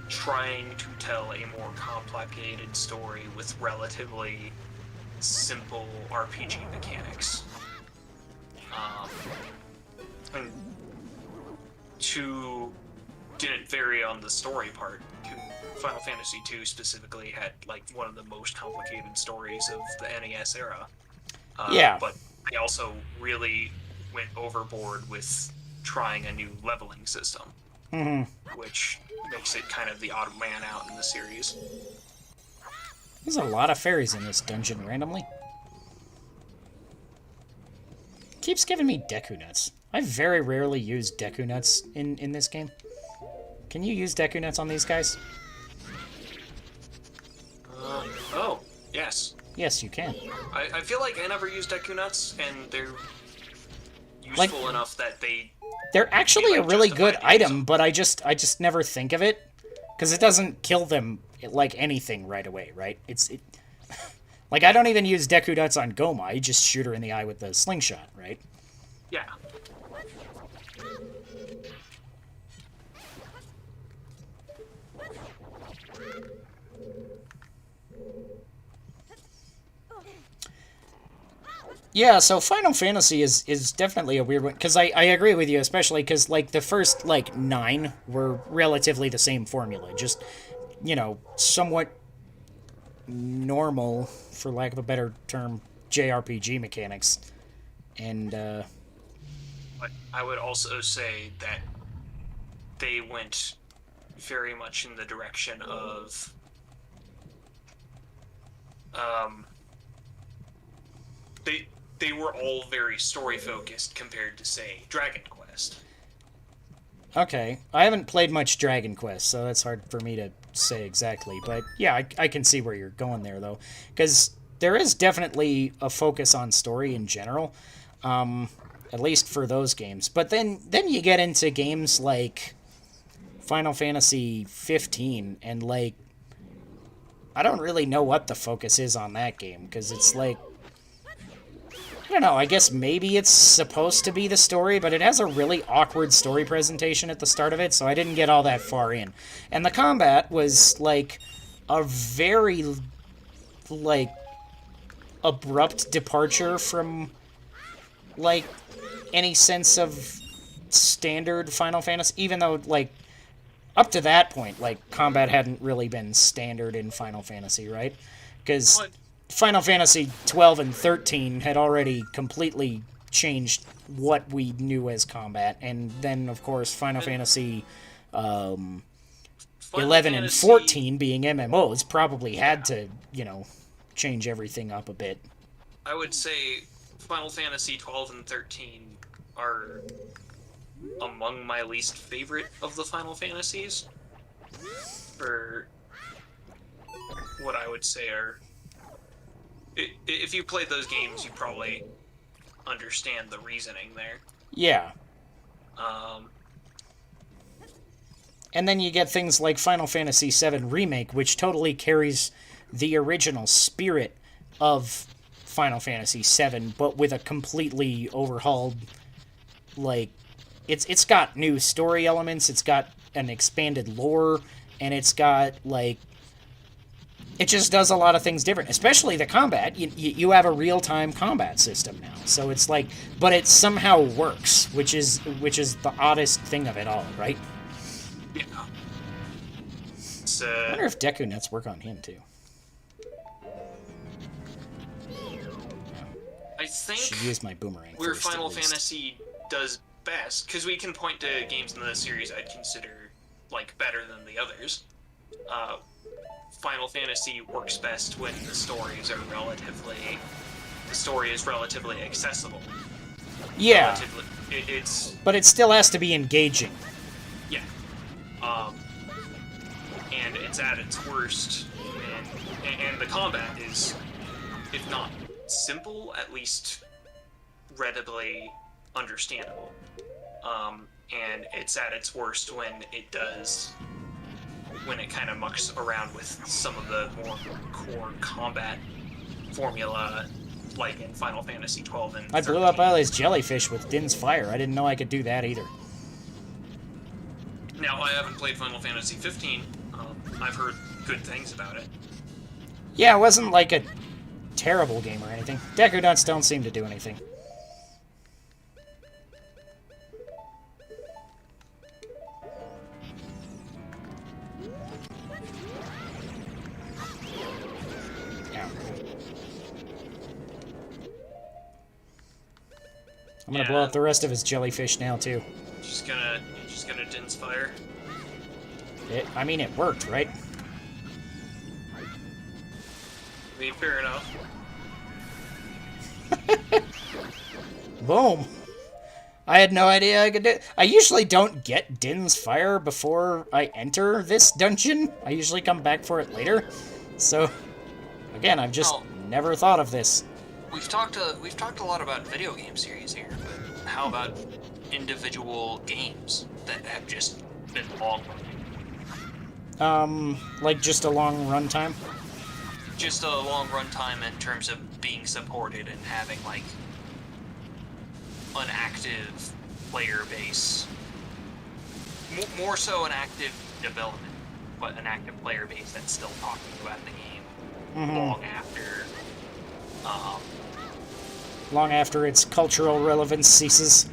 trying to tell a more complicated story with relatively simple RPG mechanics. And 2 didn't vary on the story part. Final Fantasy 2 specifically had like one of the most complicated stories of the NES era. Yeah. But they also really went overboard with trying a new leveling system, which makes it kind of the odd man out in the series. There's a lot of fairies in this dungeon randomly. Keeps giving me Deku Nuts. I very rarely use Deku Nuts in this game. Can you use Deku Nuts on these guys? Oh, yes. Yes, you can. I feel like I never used Deku Nuts, and they're useful enough that they're actually like a really good justified use item, but I just never think of it because it doesn't kill them like anything right away, right? Like, I don't even use Deku Nuts on Goma. I just shoot her in the eye with the slingshot, right? Yeah. Yeah, so Final Fantasy is definitely a weird one, because I agree with you, especially because, like, the first, like, 9 were relatively the same formula, just, you know, somewhat normal, for lack of a better term, JRPG mechanics, and, But I would also say that they went very much in the direction of they were all very story focused compared to, say, Dragon Quest. okay, I haven't played much Dragon Quest, so that's hard for me to say exactly, but yeah, I can see where you're going there, though, because there is definitely a focus on story in general, at least for those games, but then you get into games like Final Fantasy 15, and, like, I don't really know what the focus is on that game, because it's like, I don't know, I guess maybe it's supposed to be the story, but it has a really awkward story presentation at the start of it, so I didn't get all that far in. And the combat was, like, a very, like, abrupt departure from, like, any sense of standard Final Fantasy, even though, like, up to that point, like, combat hadn't really been standard in Final Fantasy, right? Because Final Fantasy 12 and 13 had already completely changed what we knew as combat, and then, of course, Final Fantasy 11 and 14 being MMOs probably had to, you know, change everything up a bit. I would say Final Fantasy 12 and 13 are among my least favorite of the Final Fantasies. For what I would say are... If you played those games, you probably understand the reasoning there. Yeah. And then you get things like Final Fantasy VII Remake, which totally carries the original spirit of Final Fantasy VII, but with a completely overhauled, like, it's got new story elements, it's got an expanded lore, and it's got, like, it just does a lot of things different, especially the combat. You have a real-time combat system now, so it's like, but it somehow works, which is the oddest thing of it all, right? Yeah. It's, I wonder if Deku Nuts work on him too. I think Should use my boomerang where first, at Final least. Fantasy does best, because we can point to games in the series I'd consider like better than the others. Final Fantasy works best when the story is relatively accessible. Yeah, It's but it still has to be engaging. yeah, and it's at its worst, and the combat is, if not simple, at least readily understandable. And it's at its worst when it kind of mucks around with some of the more core combat formula, like in Final Fantasy 12 and I blew 13. up all these jellyfish with Din's fire. I didn't know I could do that either. Now, I haven't played Final Fantasy 15. I've heard good things about it. Yeah, it wasn't like a terrible game or anything. Deku Nuts don't seem to do anything. I'm gonna blow up the rest of his jellyfish now too. Just gonna Din's fire. I mean, it worked, right? I mean, fair enough. Boom. I had no idea I could do it. I usually don't get Din's fire before I enter this dungeon. I usually come back for it later. So, again, I've just never thought of this. We've talked a lot about video game series here, but how about individual games that have just been long running? Like just a long runtime? Just a long runtime in terms of being supported and having like an active player base. More so an active development, but an active player base that's still talking about the game long after. Long after its cultural relevance ceases.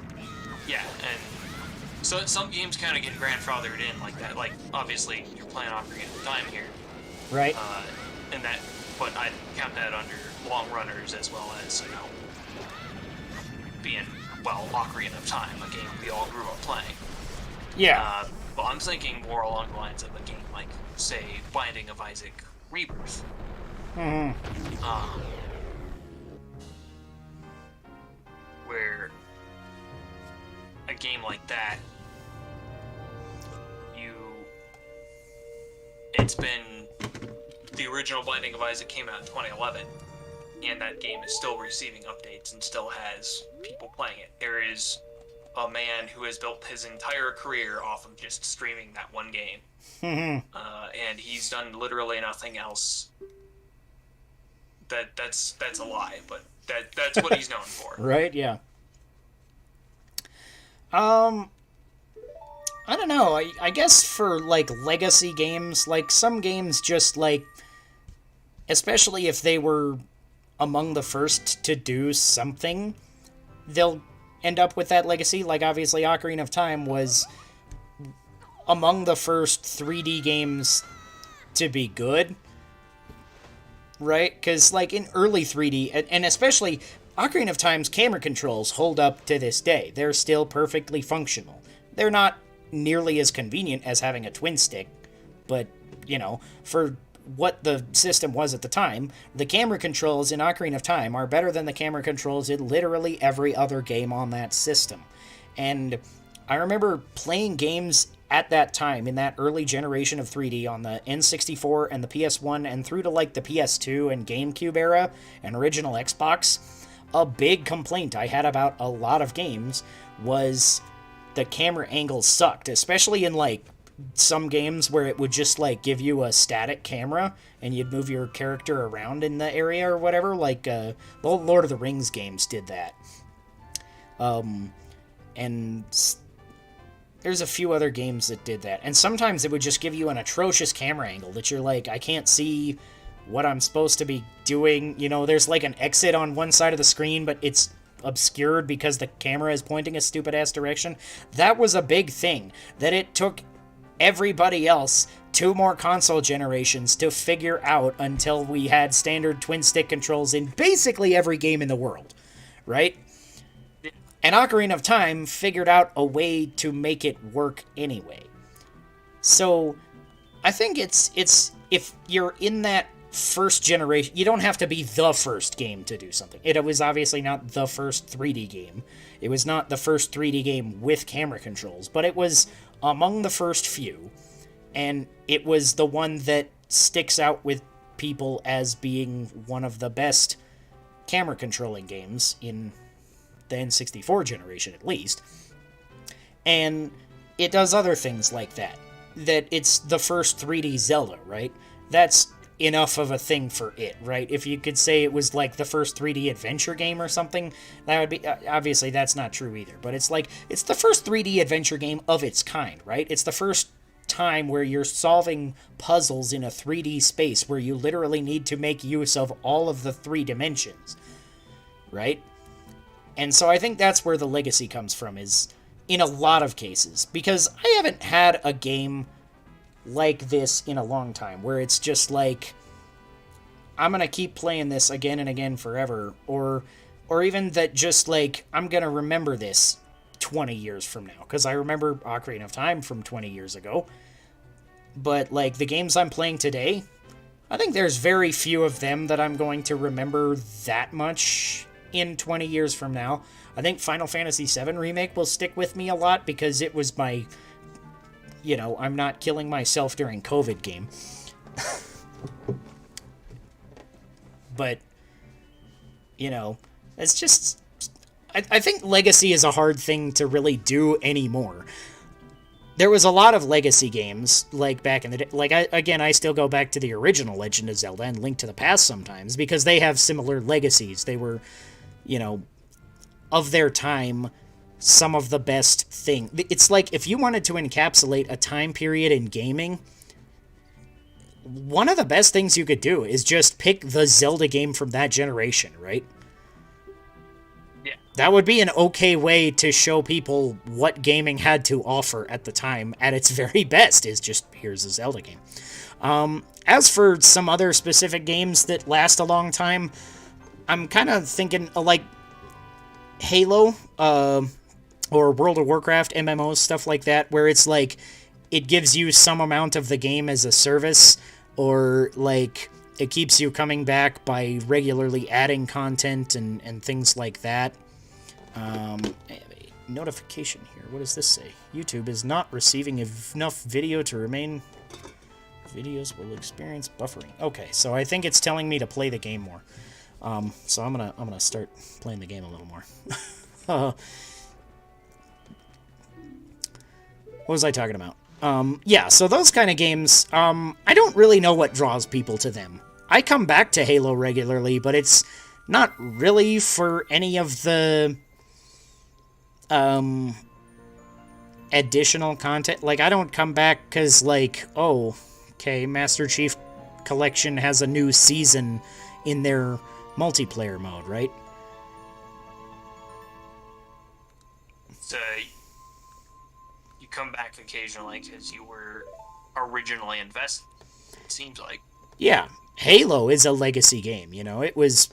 Yeah, and so some games kind of get grandfathered in like that. Like, obviously, you're playing Ocarina of Time here. Right. And that, but I'd count that under long runners as well as, being, well, Ocarina of Time, a game we all grew up playing. Yeah. But I'm thinking more along the lines of a game like, say, Binding of Isaac Rebirth. Where a game like that, it's been, the original Binding of Isaac came out in 2011, and that game is still receiving updates and still has people playing it. There is a man who has built his entire career off of just streaming that one game. And he's done literally nothing else. That's a lie, but that's what he's known for. Right, yeah. I don't know. I guess for, like, legacy games, like, some games just, like, especially if they were among the first to do something, they'll end up with that legacy. Like, obviously, Ocarina of Time was among the first 3D games to be good, right? Because, like, in early 3D, and especially Ocarina of Time's camera controls hold up to this day. They're still perfectly functional. They're not nearly as convenient as having a twin stick, but, you know, for what the system was at the time, the camera controls in Ocarina of Time are better than the camera controls in literally every other game on that system. And I remember playing games at that time, in that early generation of 3D on the N64 and the PS1 and through to like the PS2 and GameCube era and original Xbox. A big complaint I had about a lot of games was the camera angles sucked, especially in like some games where it would just like give you a static camera and you'd move your character around in the area or whatever. Like the old Lord of the Rings games did that. And there's a few other games that did that. And sometimes it would just give you an atrocious camera angle that you're like, I can't see what I'm supposed to be doing. You know, there's like an exit on one side of the screen, but it's obscured because the camera is pointing a stupid-ass direction. That was a big thing, that it took everybody else 2 more console generations to figure out until we had standard twin-stick controls in basically every game in the world, right? And Ocarina of Time figured out a way to make it work anyway. So, I think it's if you're in that first generation, you don't have to be the first game to do something. It was obviously not the first 3D game. It was not the first 3D game with camera controls, but it was among the first few, and it was the one that sticks out with people as being one of the best camera controlling games in the N64 generation, at least. And it does other things like that. That it's the first 3D Zelda, right? That's enough of a thing for it, right? If you could say it was like the first 3D adventure game or something, that would be, obviously that's not true either, but it's like, it's the first 3D adventure game of its kind, right? It's the first time where you're solving puzzles in a 3D space where you literally need to make use of all of the 3 dimensions, right? And so I think that's where the legacy comes from, is in a lot of cases, because I haven't had a game like this in a long time, where it's just like, I'm gonna keep playing this again and again forever, or even that just like, I'm gonna remember this 20 years from now, because I remember Ocarina of Time from 20 years ago, but like, the games I'm playing today, I think there's very few of them that I'm going to remember that much in 20 years from now. I think Final Fantasy VII Remake will stick with me a lot, because it was my, you know, I'm not killing myself during COVID game. But, you know, it's just, I think legacy is a hard thing to really do anymore. There was a lot of legacy games, like, back in the day. Like, I still go back to the original Legend of Zelda and Link to the Past sometimes, because they have similar legacies. They were, you know, of their time, some of the best thing. It's like, if you wanted to encapsulate a time period in gaming, one of the best things you could do is just pick the Zelda game from that generation, right? Yeah. That would be an okay way to show people what gaming had to offer at the time at its very best, is just, here's a Zelda game. As for some other specific games that last a long time, I'm kind of thinking, like, Halo, or World of Warcraft, MMOs, stuff like that, where it's like, it gives you some amount of the game as a service, or like, it keeps you coming back by regularly adding content and things like that. Notification here, what does this say? YouTube is not receiving enough video to remain. Videos will experience buffering. Okay, so I think it's telling me to play the game more. So I'm gonna start playing the game a little more. What was I talking about? Yeah, so those kind of games, I don't really know what draws people to them. I come back to Halo regularly, but it's not really for any of the, additional content. Like, I don't come back because, like, oh, okay, Master Chief Collection has a new season in their multiplayer mode, right? So, you come back occasionally because you were originally invested, it seems like. Yeah, Halo is a legacy game, you know? It was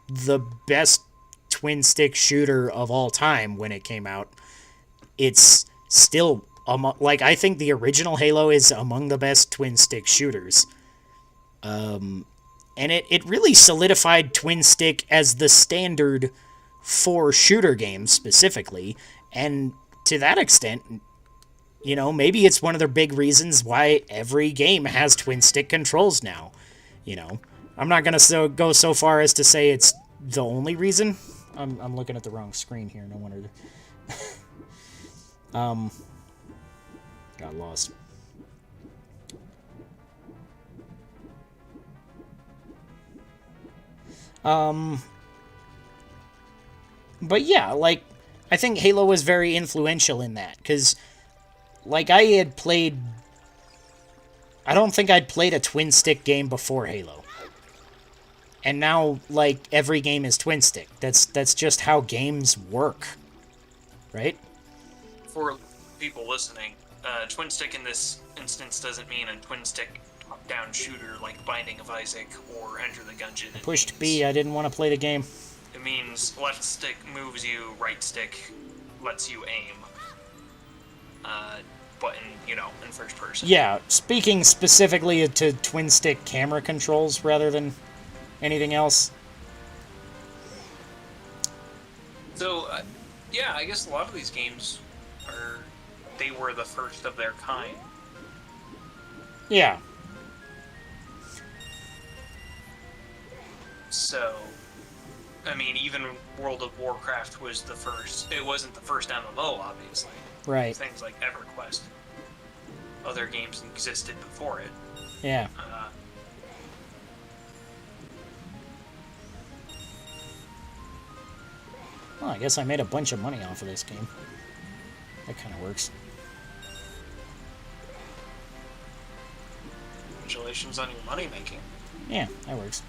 the best twin-stick shooter of all time when it came out. It's still, like, I think the original Halo is among the best twin-stick shooters. And it really solidified twin-stick as the standard for shooter games, specifically. And to that extent, you know, maybe it's one of the big reasons why every game has twin-stick controls now. You know, I'm not going to go so far as to say it's the only reason. I'm looking at the wrong screen here, no wonder. Got lost. But yeah, like, I think Halo was very influential in that, because, like, I had played I don't think I'd played a twin-stick game before Halo. And now, like, every game is twin-stick. That's just how games work. Right? For people listening, twin stick in this instance doesn't mean a twin stick top-down shooter like Binding of Isaac or Enter the Gungeon. I pushed B, I didn't want to play the game. It means left stick moves you, right stick lets you aim. But in first person. Yeah, speaking specifically to twin-stick camera controls rather than anything else. So, yeah, I guess a lot of these games they were the first of their kind. Yeah. So, I mean, even World of Warcraft was the first. It wasn't the first MMO, obviously. Right. Things like EverQuest. Other games existed before it. Yeah. Well, I guess I made a bunch of money off of this game. That kind of works. Congratulations on your money making. Yeah, that works.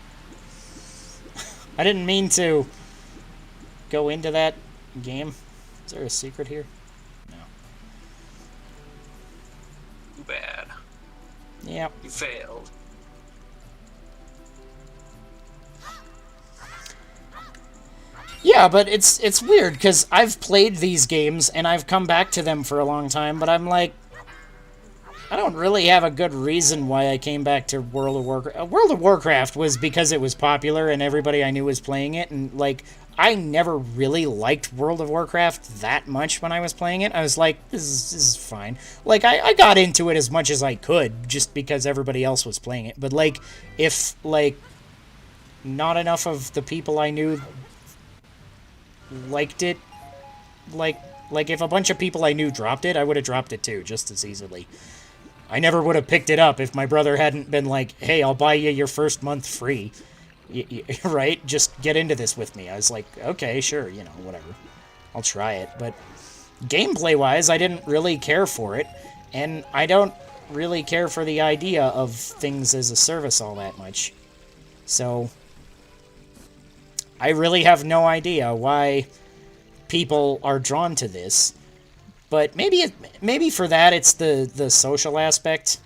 I didn't mean to go into that game. Is there a secret here? No. Too bad. Yep. You failed. Yeah, but it's weird, because I've played these games, and I've come back to them for a long time, but I'm like, I don't really have a good reason why I came back to World of Warcraft. World of Warcraft was because it was popular, and everybody I knew was playing it, and, like, I never really liked World of Warcraft that much when I was playing it. I was like, this is fine. Like, I got into it as much as I could, just because everybody else was playing it, but, like, if, like, not enough of the people I knew liked it, like if a bunch of people I knew dropped it, I would have dropped it too, just as easily. I never would have picked it up if my brother hadn't been like, hey, I'll buy you your first month free. Right? Just get into this with me. I was like, okay, sure, whatever. I'll try it. But gameplay-wise, I didn't really care for it, and I don't really care for the idea of things as a service all that much. So I really have no idea why people are drawn to this, but maybe for that it's the social aspect.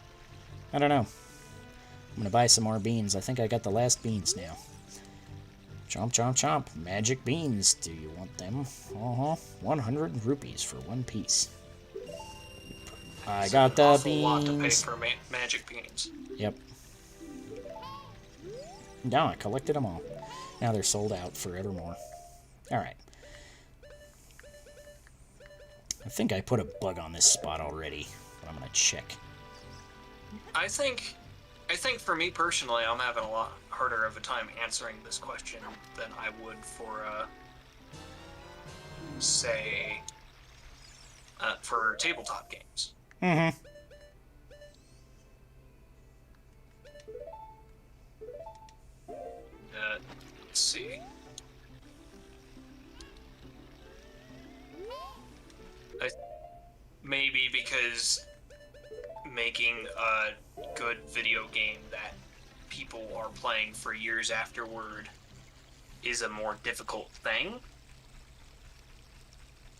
I don't know. I'm gonna buy some more beans. I think I got the last beans now. Chomp, chomp, chomp. Magic beans. Do you want them? 100 rupees for one piece. I got the Awful beans. lot to pay for magic beans. Yep. No, I collected them all. Now they're sold out forevermore. Alright. I think I put a bug on this spot already, but I'm gonna check. I think for me personally, I'm having a lot harder of a time answering this question than I would for, say, for tabletop games. Mm-hmm. Let's see. Maybe because making a good video game that people are playing for years afterward is a more difficult thing.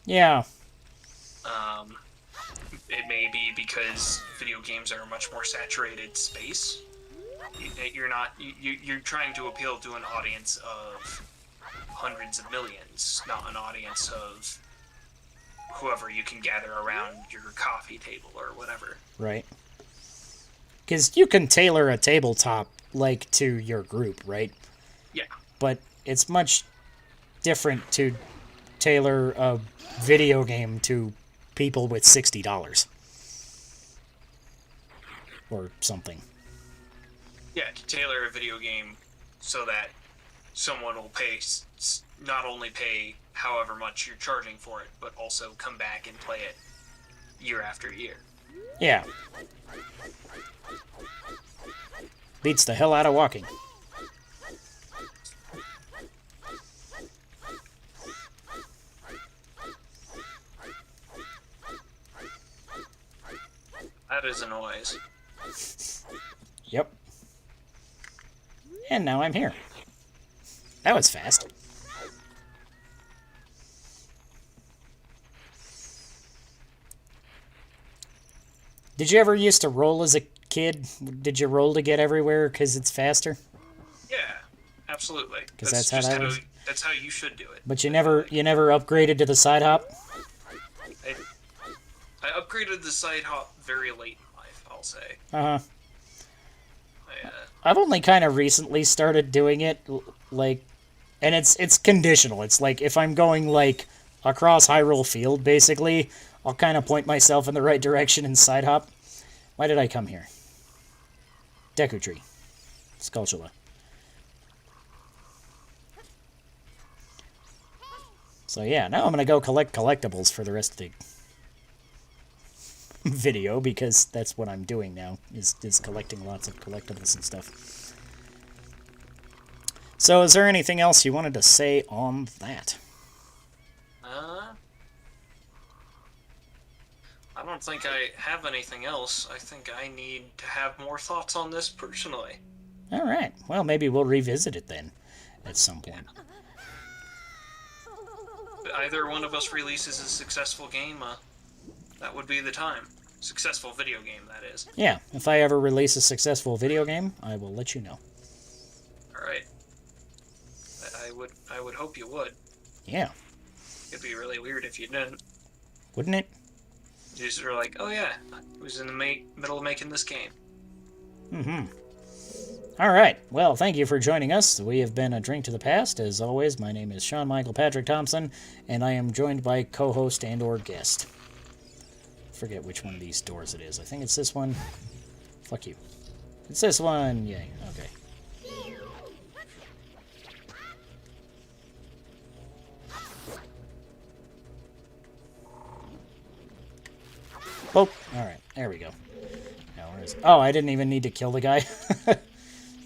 Yeah. It may be because video games are a much more saturated space. You're trying to appeal to an audience of hundreds of millions, not an audience of whoever you can gather around your coffee table or whatever. Right. Because you can tailor a tabletop, like, to your group, right? Yeah. But it's much different to tailor a video game to people with $60. Or something. Yeah, to tailor a video game so that someone will not only pay however much you're charging for it, but also come back and play it year after year. Yeah. Beats the hell out of walking. That is a noise. Yep. And now I'm here. That was fast. Did you ever used to roll as a kid? Did you roll to get everywhere because it's faster? Yeah, absolutely. Because that's how that was. That's how you should do it. But you never upgraded to the side hop? I upgraded the side hop very late in life, I'll say. Uh-huh. I've only kind of recently started doing it, like, and it's conditional. It's like, if I'm going, like, across Hyrule Field, basically, I'll kind of point myself in the right direction and side hop. Why did I come here? Deku Tree. Skulltula. So yeah, now I'm going to go collect collectibles for the rest of the video, because that's what I'm doing now, is collecting lots of collectibles and stuff. So is there anything else you wanted to say on that? I don't think I have anything else. I think I need to have more thoughts on this personally. Alright, well maybe we'll revisit it then, at some point. If either one of us releases a successful game, that would be the time. Successful video game, that is. Yeah, if I ever release a successful video game, I will let you know. Alright. I would hope you would. Yeah. It'd be really weird if you didn't. Wouldn't it? You just are like, oh yeah, I was in the middle of making this game. Mm-hmm. Alright, well, thank you for joining us. We have been A Drink to the Past. As always, my name is Sean Michael Patrick Thompson, and I am joined by co-host and or guest. Forget which one of these doors it is. I think it's this one. Fuck you. It's this one. Yay. Okay. Oh, alright. There we go. Now, where is it? Oh, I didn't even need to kill the guy.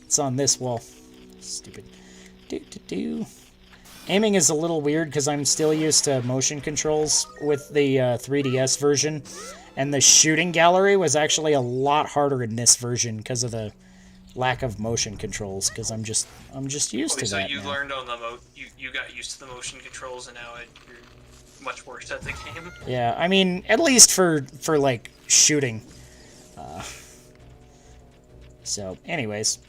It's on this wall. Stupid. Do. Aiming is a little weird because I'm still used to motion controls with the 3DS version, and the shooting gallery was actually a lot harder in this version because of the lack of motion controls. Because I'm just used to that. So you now. learned on the you got used to the motion controls, and now you're much worse at the game. Yeah, I mean, at least for like shooting. So, anyways,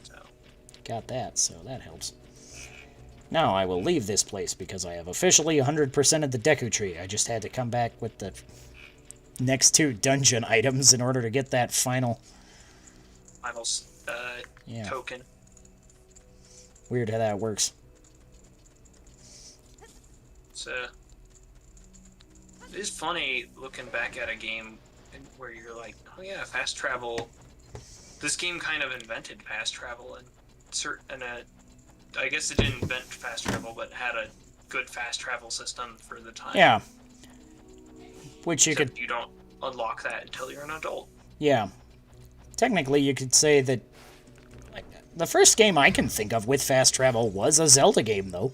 got that. So that helps. Now I will leave this place because I have officially 100% of the Deku Tree. I just had to come back with the next 2 dungeon items in order to get that final token. Weird how that works. It is funny looking back at a game where you're like, oh yeah, fast travel. This game kind of invented fast travel, and I guess it didn't invent fast travel, but had a good fast travel system for the time. Yeah. Which you Except could... you don't unlock that until you're an adult. Yeah. Technically, you could say that... Like, the first game I can think of with fast travel was a Zelda game, though.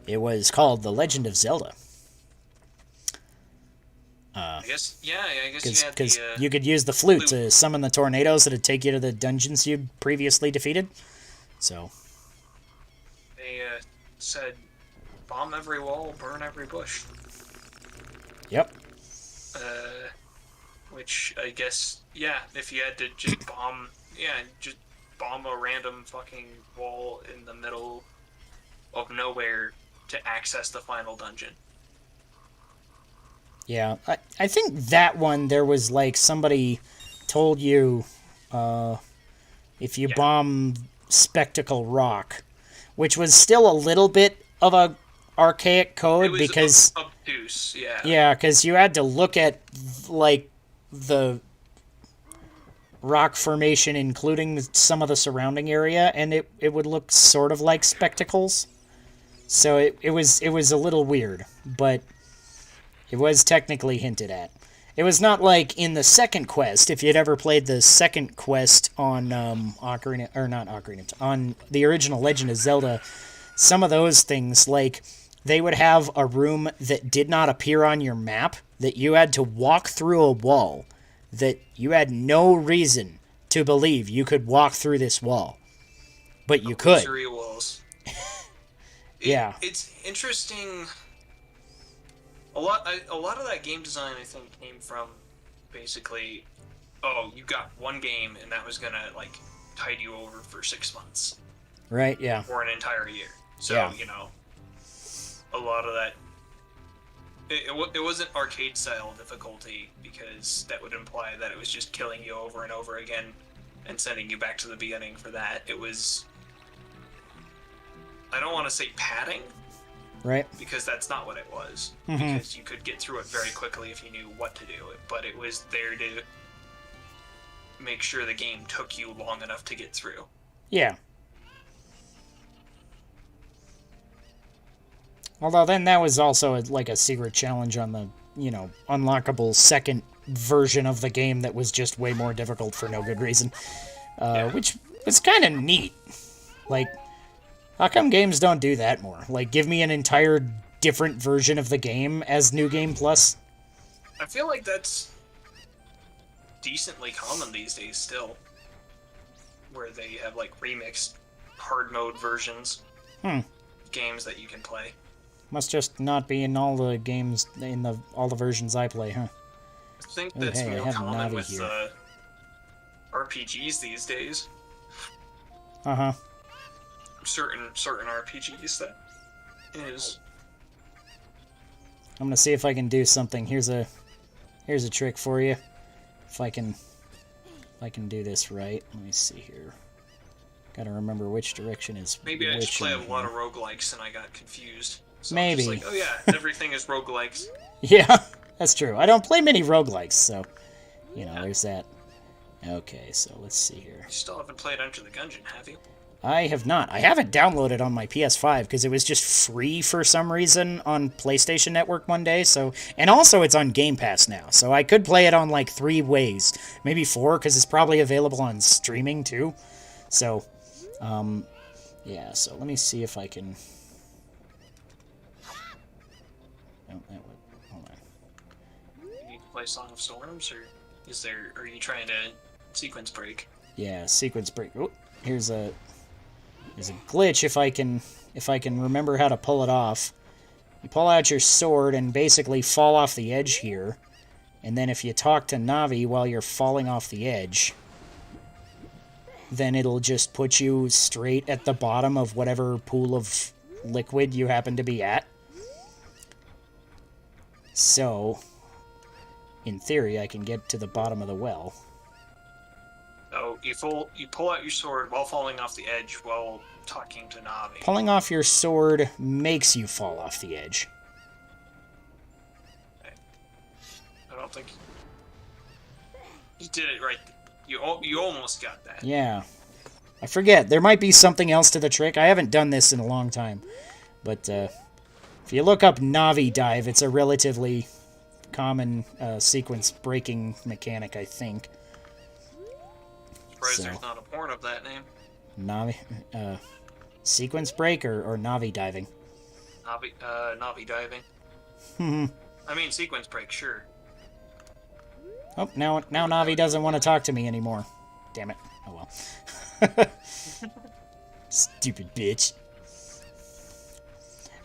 It was called The Legend of Zelda. I guess you had Because you could use the flute to summon the tornadoes that would take you to the dungeons you'd previously defeated. So... They said, bomb every wall, burn every bush. Yep. Which I guess, yeah, if you had to just bomb a random fucking wall in the middle of nowhere to access the final dungeon. Yeah, I think that one, there was like somebody told you if you bomb Spectacle Rock, which was still a little bit of a archaic code, It was because obtuse, yeah. yeah, because you had to look at like the rock formation, including some of the surrounding area, and it would look sort of like spectacles. So it was a little weird, but it was technically hinted at. It was not like in the second quest. If you'd ever played the second quest on on the original Legend of Zelda, some of those things, like, they would have a room that did not appear on your map, that you had to walk through a wall, that you had no reason to believe you could walk through this wall. But you could. Illusory walls. Yeah. It's interesting. A lot of that game design, I think, came from basically, oh, you got one game and that was gonna like tide you over for 6 months. Right, yeah. Or an entire year. So, Yeah. you know, a lot of that. It wasn't arcade style difficulty, because that would imply that it was just killing you over and over again and sending you back to the beginning for that. It was, I don't want to say padding, Right. because that's not what it was. Mhm. Because you could get through it very quickly if you knew what to do. But it was there to make sure the game took you long enough to get through. Yeah. Although then that was also like a secret challenge on the, unlockable second version of the game that was just way more difficult for no good reason. Which is kind of neat. Like, how come games don't do that more? Like, give me an entire different version of the game as New Game Plus? I feel like that's decently common these days still, where they have like remixed hard mode versions of games that you can play. Must just not be in all the games, in all the versions I play, huh? I think Oh, that's hey, I more have common Navi with here. RPGs these days. Uh-huh. Certain RPGs that is. I'm gonna see if I can do something. Here's a trick for you. If I can do this right. Let me see here. Gotta remember which direction is Maybe I just which play a in lot here. of roguelikes and I got confused. So Maybe. I'm just like, oh yeah, everything is roguelikes. Yeah, that's true. I don't play many roguelikes, so there's that. Okay, so let's see here. You still haven't played Enter the Gungeon, have you? I have not. I haven't downloaded on my PS5 because it was just free for some reason on PlayStation Network one day. And also it's on Game Pass now, so I could play it on like 3 ways, maybe 4, because it's probably available on streaming too. So, yeah. So let me see if I can. Oh, that would. Hold on. You need to play Song of Storms, or are you trying to sequence break? Yeah, sequence break. Oh, here's a glitch if I can remember how to pull it off. You pull out your sword and basically fall off the edge here. And then if you talk to Navi while you're falling off the edge, then it'll just put you straight at the bottom of whatever pool of liquid you happen to be at. So, in theory, I can get to the bottom of the well. Oh, you pull out your sword while falling off the edge while talking to Navi. Pulling off your sword makes you fall off the edge. Okay. I don't think you did it right. You almost got that. Yeah. I forget. There might be something else to the trick. I haven't done this in a long time. But if you look up Navi dive, it's a relatively common sequence breaking mechanic, I think. Surprised So. there's not a porn of that name. Navi, sequence break or Navi diving? Navi diving. I mean, sequence break, sure. Oh, now Navi doesn't want to talk to me anymore. Damn it. Oh well. Stupid bitch.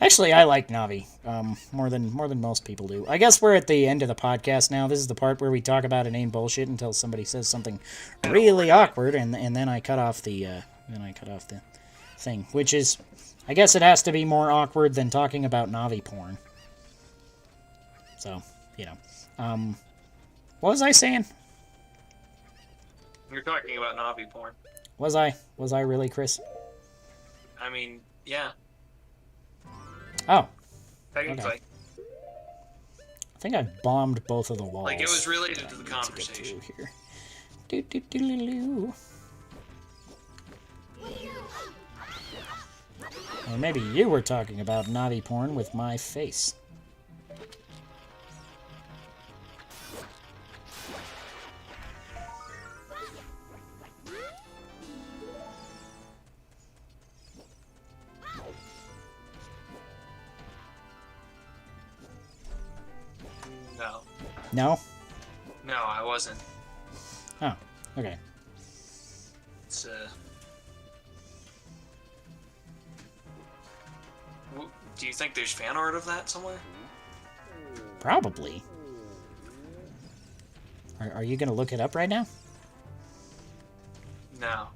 Actually, I like Navi more than most people do. I guess we're at the end of the podcast now. This is the part where we talk about inane bullshit until somebody says something really awkward, and then I cut off the thing, which is, I guess it has to be more awkward than talking about Navi porn. So, what was I saying? You're talking about Navi porn. Was I really, Chris? I mean, yeah. Oh, Technically. okay. I think I bombed both of the walls. Like, it was related that I to the need get conversation. through here. Do. And maybe you were talking about Navi porn with my face. No. No? No, I wasn't. Oh, okay. It's do you think there's fan art of that somewhere? Probably. Are you going to look it up right now? No.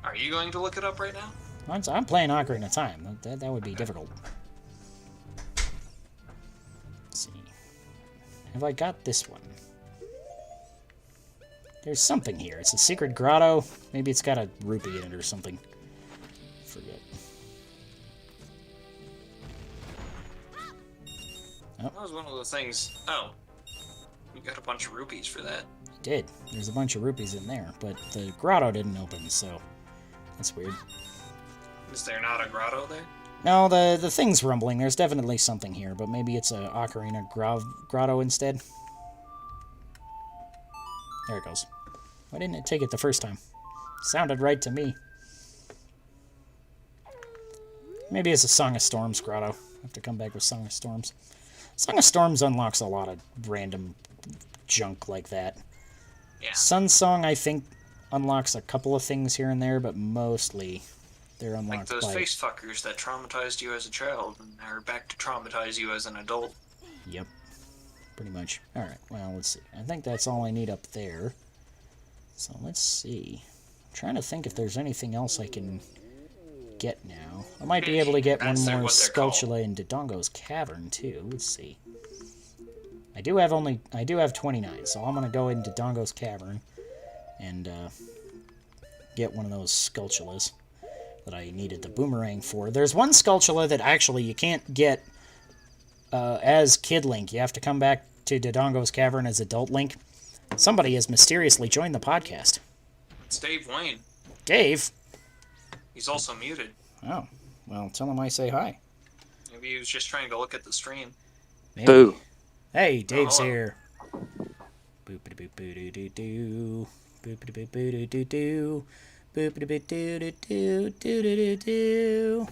Are you going to look it up right now? I'm playing Ocarina of Time. That would be difficult. Let's see. Have I got this one? There's something here. It's a secret grotto. Maybe it's got a rupee in it or something. Forget. Oh. That was one of the things. Oh. You got a bunch of rupees for that. Did. There's a bunch of rupees in there, but the grotto didn't open, so that's weird. Is there not a grotto there? No, the thing's rumbling. There's definitely something here, but maybe it's a Ocarina grotto instead. There it goes. Why didn't it take it the first time? Sounded right to me. Maybe it's a Song of Storms grotto. I have to come back with Song of Storms. Song of Storms unlocks a lot of random junk like that. Yeah. Sun Song, I think, unlocks a couple of things here and there, but mostly they're unlocked like those by... face fuckers that traumatized you as a child and are back to traumatize you as an adult. Yep. Pretty much. Alright, well, let's see. I think that's all I need up there. So let's see. I'm trying to think if there's anything else I can get now. I might be able to get one more Skulltula in Dodongo's Cavern, too. Let's see. I do have 29, so I'm going to go into Dodongo's Cavern and get one of those Skulltulas that I needed the boomerang for. There's one Skulltula that actually you can't get as Kid Link. You have to come back to Dodongo's Cavern as Adult Link. Somebody has mysteriously joined the podcast. It's Dave Wayne. Dave? He's also muted. Oh, well, tell him I say hi. Maybe he was just trying to look at the stream. Maybe. Boo. Hey, Dave's hello. here. Boop-a-doo-boo-doo-doo-doo. Boop-a-doo-boo-doo-doo-doo. Boop-a-doo-boo-doo-doo-doo-doo-doo.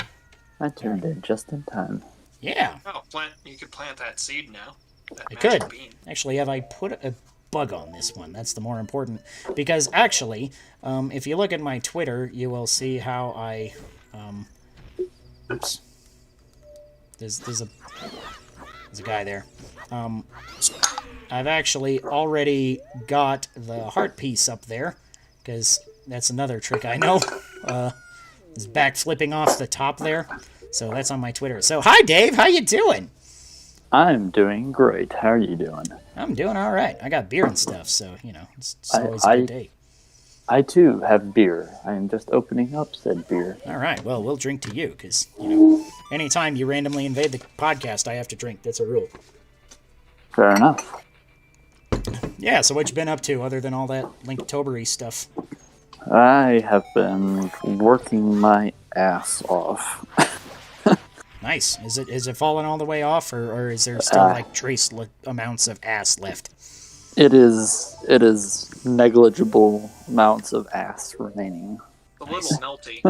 I turned in just in time. Yeah, Oh, you could plant that seed now. That I magic could. bean. Actually, have I put a bug on this one? That's the more important. Because actually, if you look at my Twitter, you will see how I... oops. There's a guy there. I've actually already got the heart piece up there, because that's another trick I know. Is backflipping off the top there. So that's on my Twitter. So, hi, Dave. How you doing? I'm doing great. How are you doing? I'm doing all right. I got beer and stuff, so, you know, it's always a good day. I, too, have beer. I am just opening up said beer. All right. Well, we'll drink to you, because, you know, anytime you randomly invade the podcast, I have to drink. That's a rule. Fair enough. Yeah, so what you been up to, other than all that Linktober-y stuff? I have been working my ass off. Nice. Is it fallen all the way off, or is there still, like, trace amounts of ass left? It is negligible amounts of ass remaining. A little melty.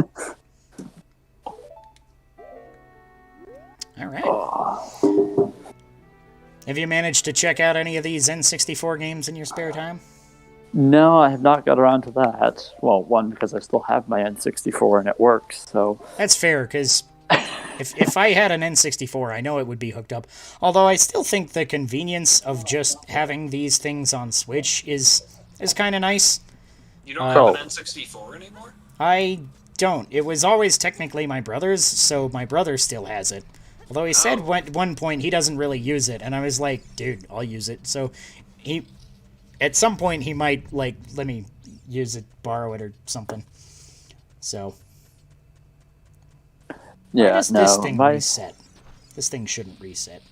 All right. Oh, Have you managed to check out any of these N64 games in your spare time? no, I have not got around to that. Well, one, because I still have my N64 and it works, so... That's fair, because if I had an N64, I know it would be hooked up. Although I still think the convenience of just having these things on Switch is kind of nice. You don't have an N64 anymore? I don't. It was always technically my brother's, so my brother still has it. Although he said at one point he doesn't really use it, and I was like, dude, I'll use it. So at some point he might, like, let me use it, borrow it or something. So... Yeah, why does this thing reset? This thing shouldn't reset.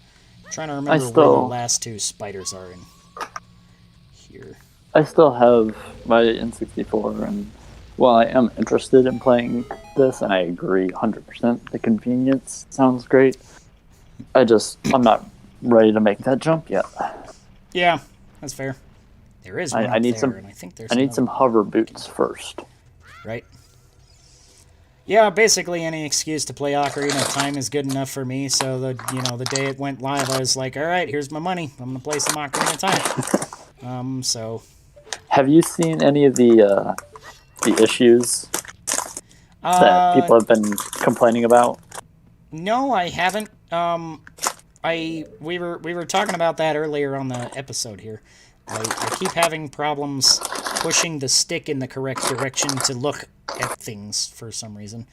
I'm trying to remember where the last two spiders are in here. I still have my N64, and while I am interested in playing this, and I agree 100%, the convenience sounds great, I'm not ready to make that jump yet. Yeah, that's fair. There is one I need there, some. and I think there's I need some hover boots first. Right. Yeah, basically any excuse to play Ocarina of Time is good enough for me. So the day it went live, I was like, all right, here's my money. I'm gonna play some Ocarina of Time. So. Have you seen any of the issues that people have been complaining about? No, I haven't. We were talking about that earlier on the episode here. I keep having problems pushing the stick in the correct direction to look at things for some reason.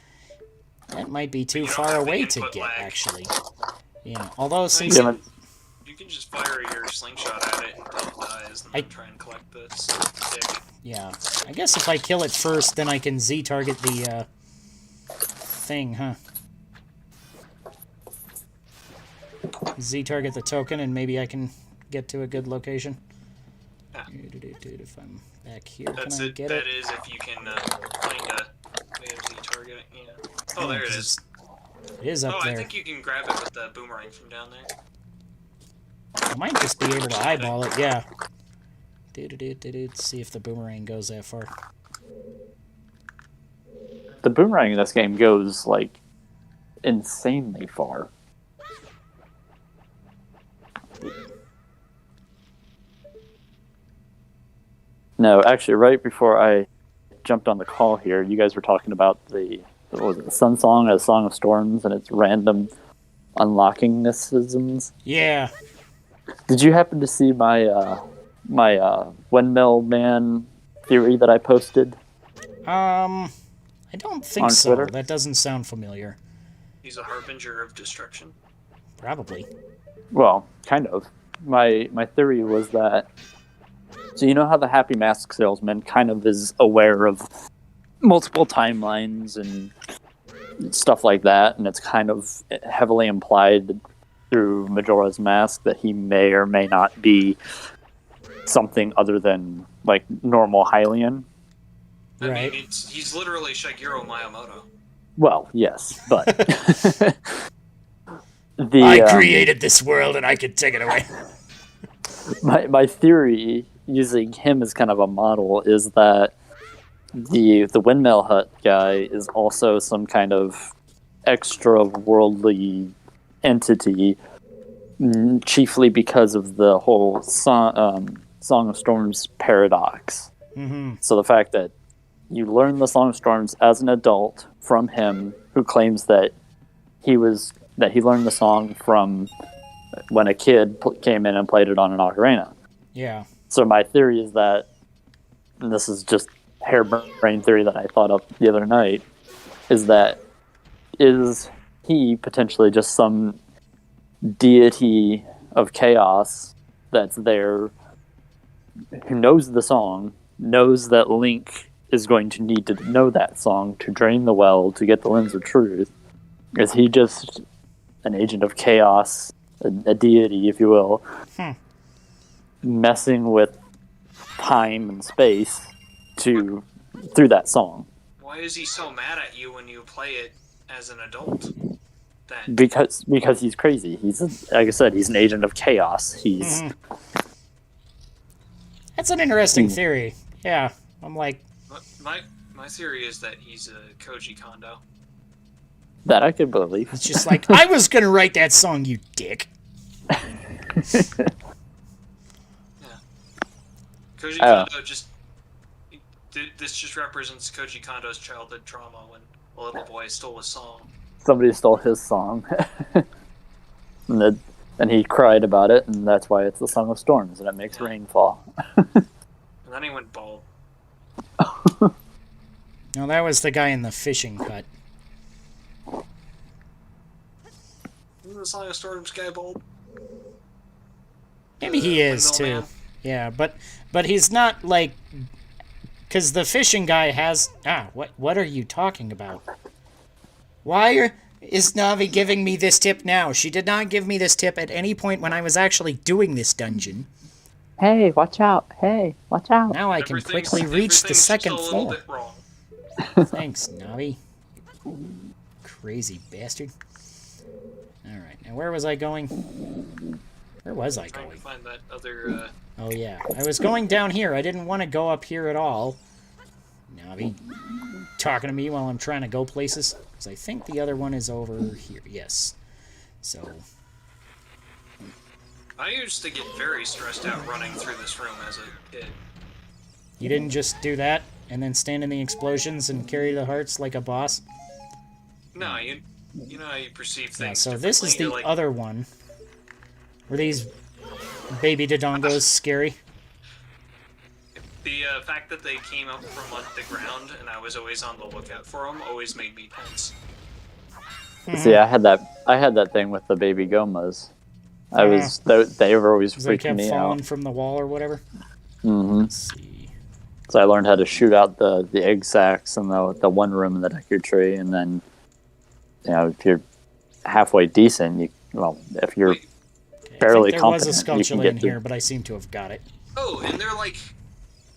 That might be too far away to get, actually. Yeah, although since... You can just fire your slingshot at it until it dies, and then try and collect the stick. Yeah, I guess if I kill it first, then I can Z-target the, thing, huh? Z-target the token, and maybe I can get to a good location. Yeah. If I'm back here, That's can I it. get That it? is if you can find a way of Z-target. Yeah. Oh, there it is. It is up Oh, there. I think you can grab it with the boomerang from down there. I might just be able to eyeball it, yeah. See if the boomerang goes that far. The boomerang in this game goes, like, insanely far. No, actually, right before I jumped on the call here, you guys were talking about the Sun Song, a Song of Storms, and its random unlocking mechanisms. Yeah. Did you happen to see my windmill man theory that I posted? I don't think On so. Twitter? That doesn't sound familiar. He's a harbinger of destruction. Probably. Well, kind of. My theory was that... So you know how the Happy Mask Salesman kind of is aware of multiple timelines and stuff like that, and it's kind of heavily implied through Majora's Mask that he may or may not be something other than, like, normal Hylian. I Right. mean, he's literally Shigeru Miyamoto. Well, yes, but... I created this world and I can take it away. My theory, using him as kind of a model, is that the windmill hut guy is also some kind of extra worldly entity, chiefly because of the whole Song of Storms paradox. Mm-hmm. So the fact that you learn the Song of Storms as an adult from him, who claims that he learned the song from when a kid came in and played it on an ocarina. Yeah. So my theory is that, and this is just harebrained theory that I thought up the other night, is he potentially just some deity of chaos that's there, who knows the song, knows that Link is going to need to know that song to drain the well to get the Lens of Truth? Is he just an agent of chaos, a deity, if you will, messing with time and space through that song? Why is he so mad at you when you play it as an adult? Then Because he's crazy. Like I said, he's an agent of chaos. He's That's an interesting theory. Yeah. I'm like, my theory is that he's a Koji Kondo. that I could believe. it's just like, I was gonna write that song, you dick. Koji Kondo this just represents Koji Kondo's childhood trauma when a little boy stole a song. Somebody stole his song, and he cried about it, and that's why it's the Song of Storms, and it makes rain fall. And then he went bald. No, that was the guy in the fishing hut. Isn't the Song of Storms guy bald? Maybe he is too. Man? Yeah, but he's not like, because the fishing guy has. What are you talking about? Why is Navi giving me this tip now? She did not give me this tip at any point when I was actually doing this dungeon. Hey, watch out! Hey, watch out! Now I can quickly reach the second just a floor. little bit wrong. Thanks, Navi. Crazy bastard. Alright, now where was I going? Where was I Trying to going? find that other. Oh yeah, I was going down here. I didn't want to go up here at all. Navi talking to me while I'm trying to go places. Because I think the other one is over here. Yes. So, I used to get very stressed out running through this room as a kid. you didn't just do that? and then stand in the explosions and carry the hearts like a boss? No, you know how you perceive things. Yeah, so this is the differently. You're like, other one. Were these baby Dodongos scary? the fact that they came up from the ground and I was always on the lookout for them always made me tense. See, I had that thing with the baby Gomas. They were always They freaking kept me falling out. from the wall or whatever? Mm-hmm. Let's see. So I learned how to shoot out the egg sacs in the one room in the deku tree, and then, if you're halfway decent, if you're Wait, fairly there was a competent, you can Skulltula get in here, but I seem to have got it. oh, and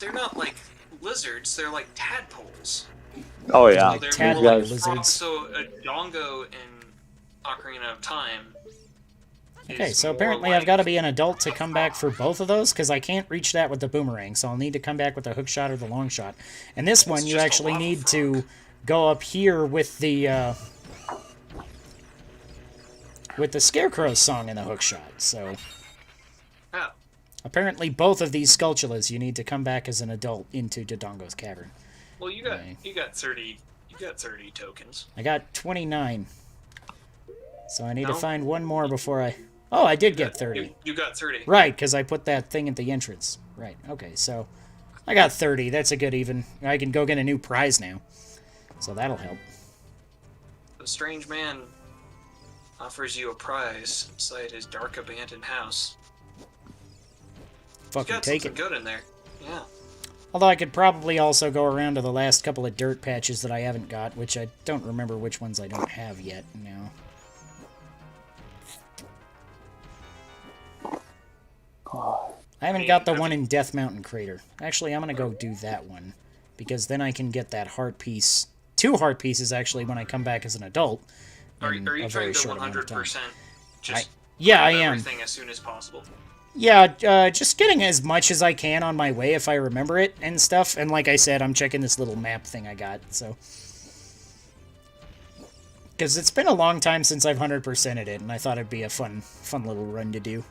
they're not like lizards, they're like tadpoles. Oh yeah, Like They're tad more like like lizards. frogs, so a Dongo in Ocarina of Time. Okay, is so more apparently like, I've got to be an adult to come back for both of those, because I can't reach that with the boomerang, so I'll need to come back with the hook shot or the long shot. And this one, you just a actually lava need frog. to go up here with the Scarecrow song in the hook shot, so... Oh, Apparently both of these Skulltulas you need to come back as an adult into Dodongo's Cavern. well, you got Right. 30 tokens. I got 29. So I need to No. find one more before I... Oh, I did get 30. You got 30. Right, because I put that thing at the entrance. Right, okay, so I got 30. That's a good even. I can go get a new prize now. So that'll help. The strange man offers you a prize inside his dark abandoned house. You Fucking got take something it. good in there. Yeah. Although I could probably also go around to the last couple of dirt patches that I haven't got, which I don't remember which ones I don't have yet now. I haven't got the one in Death Mountain Crater. Actually, I'm going to go do that one, because then I can get that heart piece, 2 heart pieces actually, when I come back as an adult. Are in you a trying very to short amount of time. 100% just Yeah, I grab am. everything as soon as possible? Yeah, just getting as much as I can on my way if I remember it and stuff. And like I said, I'm checking this little map thing I got, so... Because it's been a long time since I've 100%ed it, and I thought it'd be a fun little run to do.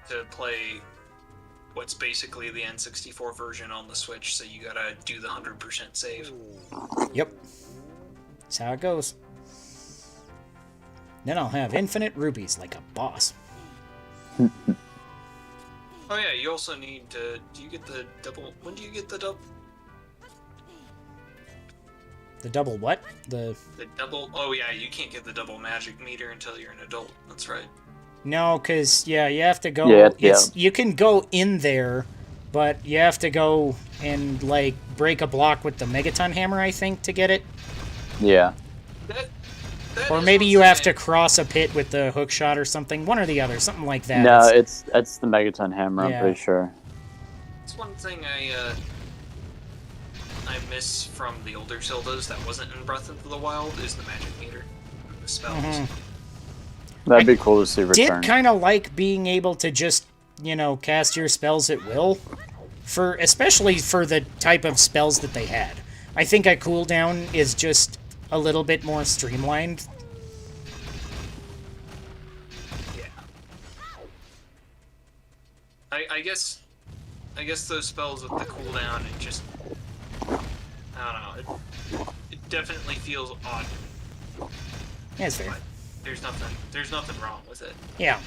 To play what's basically the N64 version on the Switch, so you gotta do the 100% save. Yep. That's how it goes. Then I'll have infinite rubies like a boss. Oh yeah, you also need to... Do you get the double... When do you get the double... The double what? The double... Oh yeah, you can't get the double magic meter until you're an adult. That's right. No, because, yeah, you have to go... Yeah. You can go in there, but you have to go and, like, break a block with the Megaton Hammer, I think, to get it. Yeah. That Or is maybe one you thing have to cross a pit with the hook shot or something. One or the other, something like that. No, It's- it's the Megaton Hammer. Yeah. I'm pretty sure. It's one thing I miss from the older Zeldas that wasn't in Breath of the Wild is the magic meter. The spells. Mhm. That'd be cool to see return. Did kind of like being able to just, cast your spells at will. Especially for the type of spells that they had. I think a cooldown is just a little bit more streamlined. Yeah. I guess those spells with the cooldown, it just... I don't know. It definitely feels odd. Yeah, it's fair. But there's nothing wrong with it. Yeah.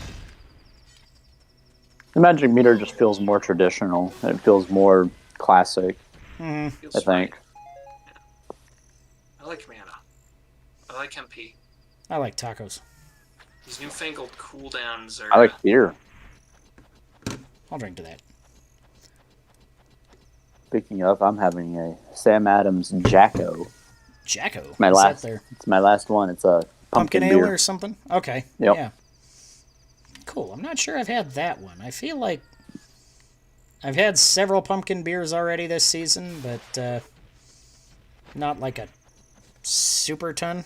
The magic meter just feels more traditional. It feels more classic, Mhm. Feels I think. right. Yeah. I like mana. I like MP. I like tacos. These newfangled cooldowns are... I like beer. I'll drink to that. Speaking of, I'm having a Sam Adams Jacko. Jacko. My What's last. that there? It's my last one. It's a Pumpkin pumpkin ale beer. or something? Okay. Yep. Yeah. Cool. I'm not sure I've had that one. I feel like I've had several pumpkin beers already this season, but not like a super ton.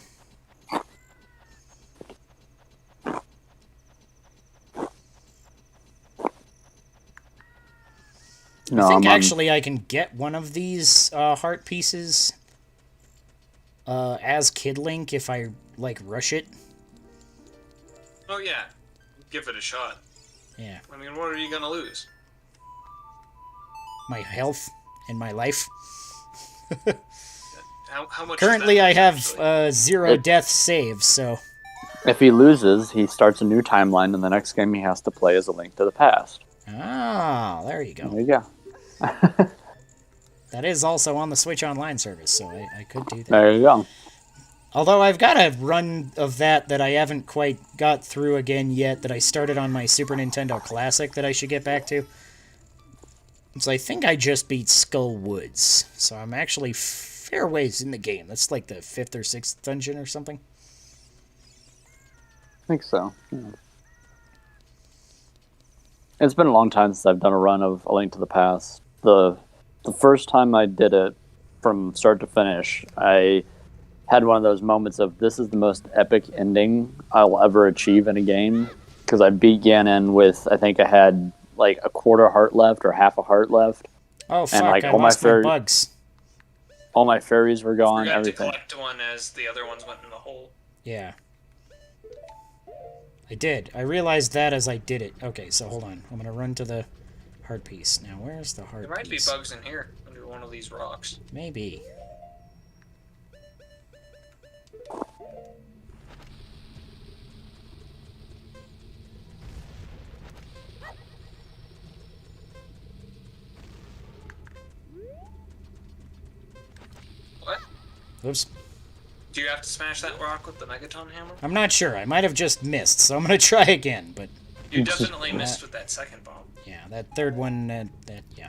No, I think I'm on- actually I can get one of these heart pieces as Kid Link if I rush it. Oh yeah. Give it a shot. Yeah, I mean, what are you gonna lose? my health in my life. How much? Currently, is I that have actually? 0 death saves, so... If he loses, he starts a new timeline, and the next game he has to play is A Link to the Past. Ah, there you go. There you go. That is also on the Switch Online service, so I could do that. There you go. Although I've got a run of that I haven't quite got through again yet, that I started on my Super Nintendo Classic that I should get back to. So I think I just beat Skull Woods, so I'm actually fair ways in the game. That's like the 5th or 6th dungeon or something. I think so. Yeah. It's been a long time since I've done a run of A Link to the Past. The first time I did it from start to finish, I had one of those moments of, this is the most epic ending I'll ever achieve in a game. Because I beat Ganon with, I think I had like a quarter heart left or half a heart left. Oh, fuck, like, I all lost my my bugs. All my fairies were gone, Forgot everything. to collect one as the other ones went in the hole. Yeah. I did. I realized that as I did it. Okay, so hold on. I'm going to run to the heart piece. Now, where's the heart There might be piece? bugs in here under one of these rocks. Maybe. What? Oops. Do you have to smash that rock with the Megaton hammer? I'm not sure. I might have just missed, so I'm going to try again, but... You definitely missed with that second bomb. Yeah, that third one, yeah.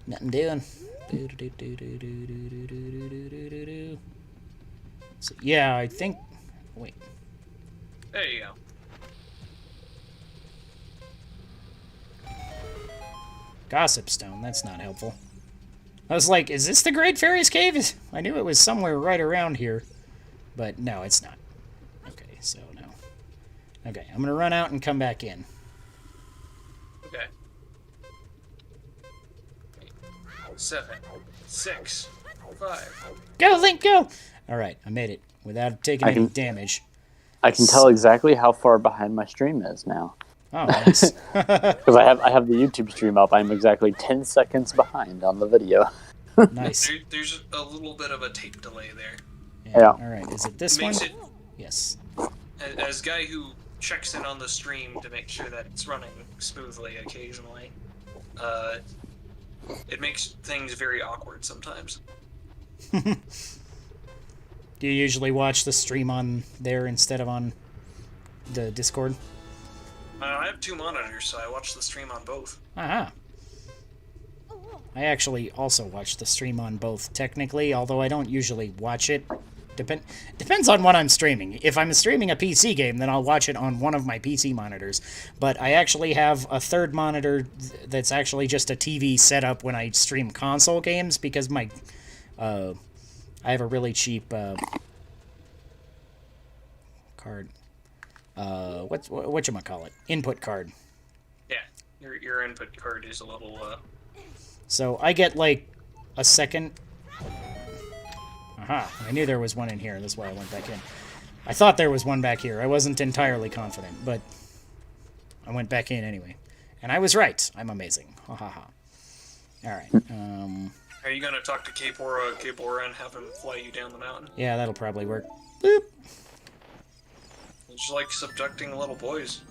Nothing doing. So, yeah, I think... Wait. There you go. Gossip Stone, that's not helpful. I was like, is this the Great Fairy's Cave? I knew it was somewhere right around here. But no, it's not. Okay, so no. Okay, I'm gonna run out and come back in. Okay. 7, 6, 5. Go, Link, go! Alright, I made it. Without taking any can- damage. I can tell exactly how far behind my stream is now. Oh, nice. Because I have the YouTube stream up. I'm exactly 10 seconds behind on the video. Nice. There's a little bit of a tape delay there. Yeah. Alright, is it this one? Makes it, Yes. as guy who checks in on the stream to make sure that it's running smoothly occasionally, it makes things very awkward sometimes. Do you usually watch the stream on there instead of on the Discord? I have 2 monitors, so I watch the stream on both. Aha. I actually also watch the stream on both, technically, although I don't usually watch it. Depends on what I'm streaming. If I'm streaming a PC game, then I'll watch it on one of my PC monitors. But I actually have a third monitor that's actually just a TV setup when I stream console games, because my... I have a really cheap card. Whatchamacallit? Input card. Yeah, your input card is a little, So I get, like, a second... Aha, I knew there was one in here. That's why I went back in. I thought there was one back here. I wasn't entirely confident, but I went back in anyway. And I was right. I'm amazing. Ha ha ha. Alright, Are you gonna talk to K-Bora and have him fly you down the mountain? yeah, that'll probably work. Boop. It's just like subducting little boys.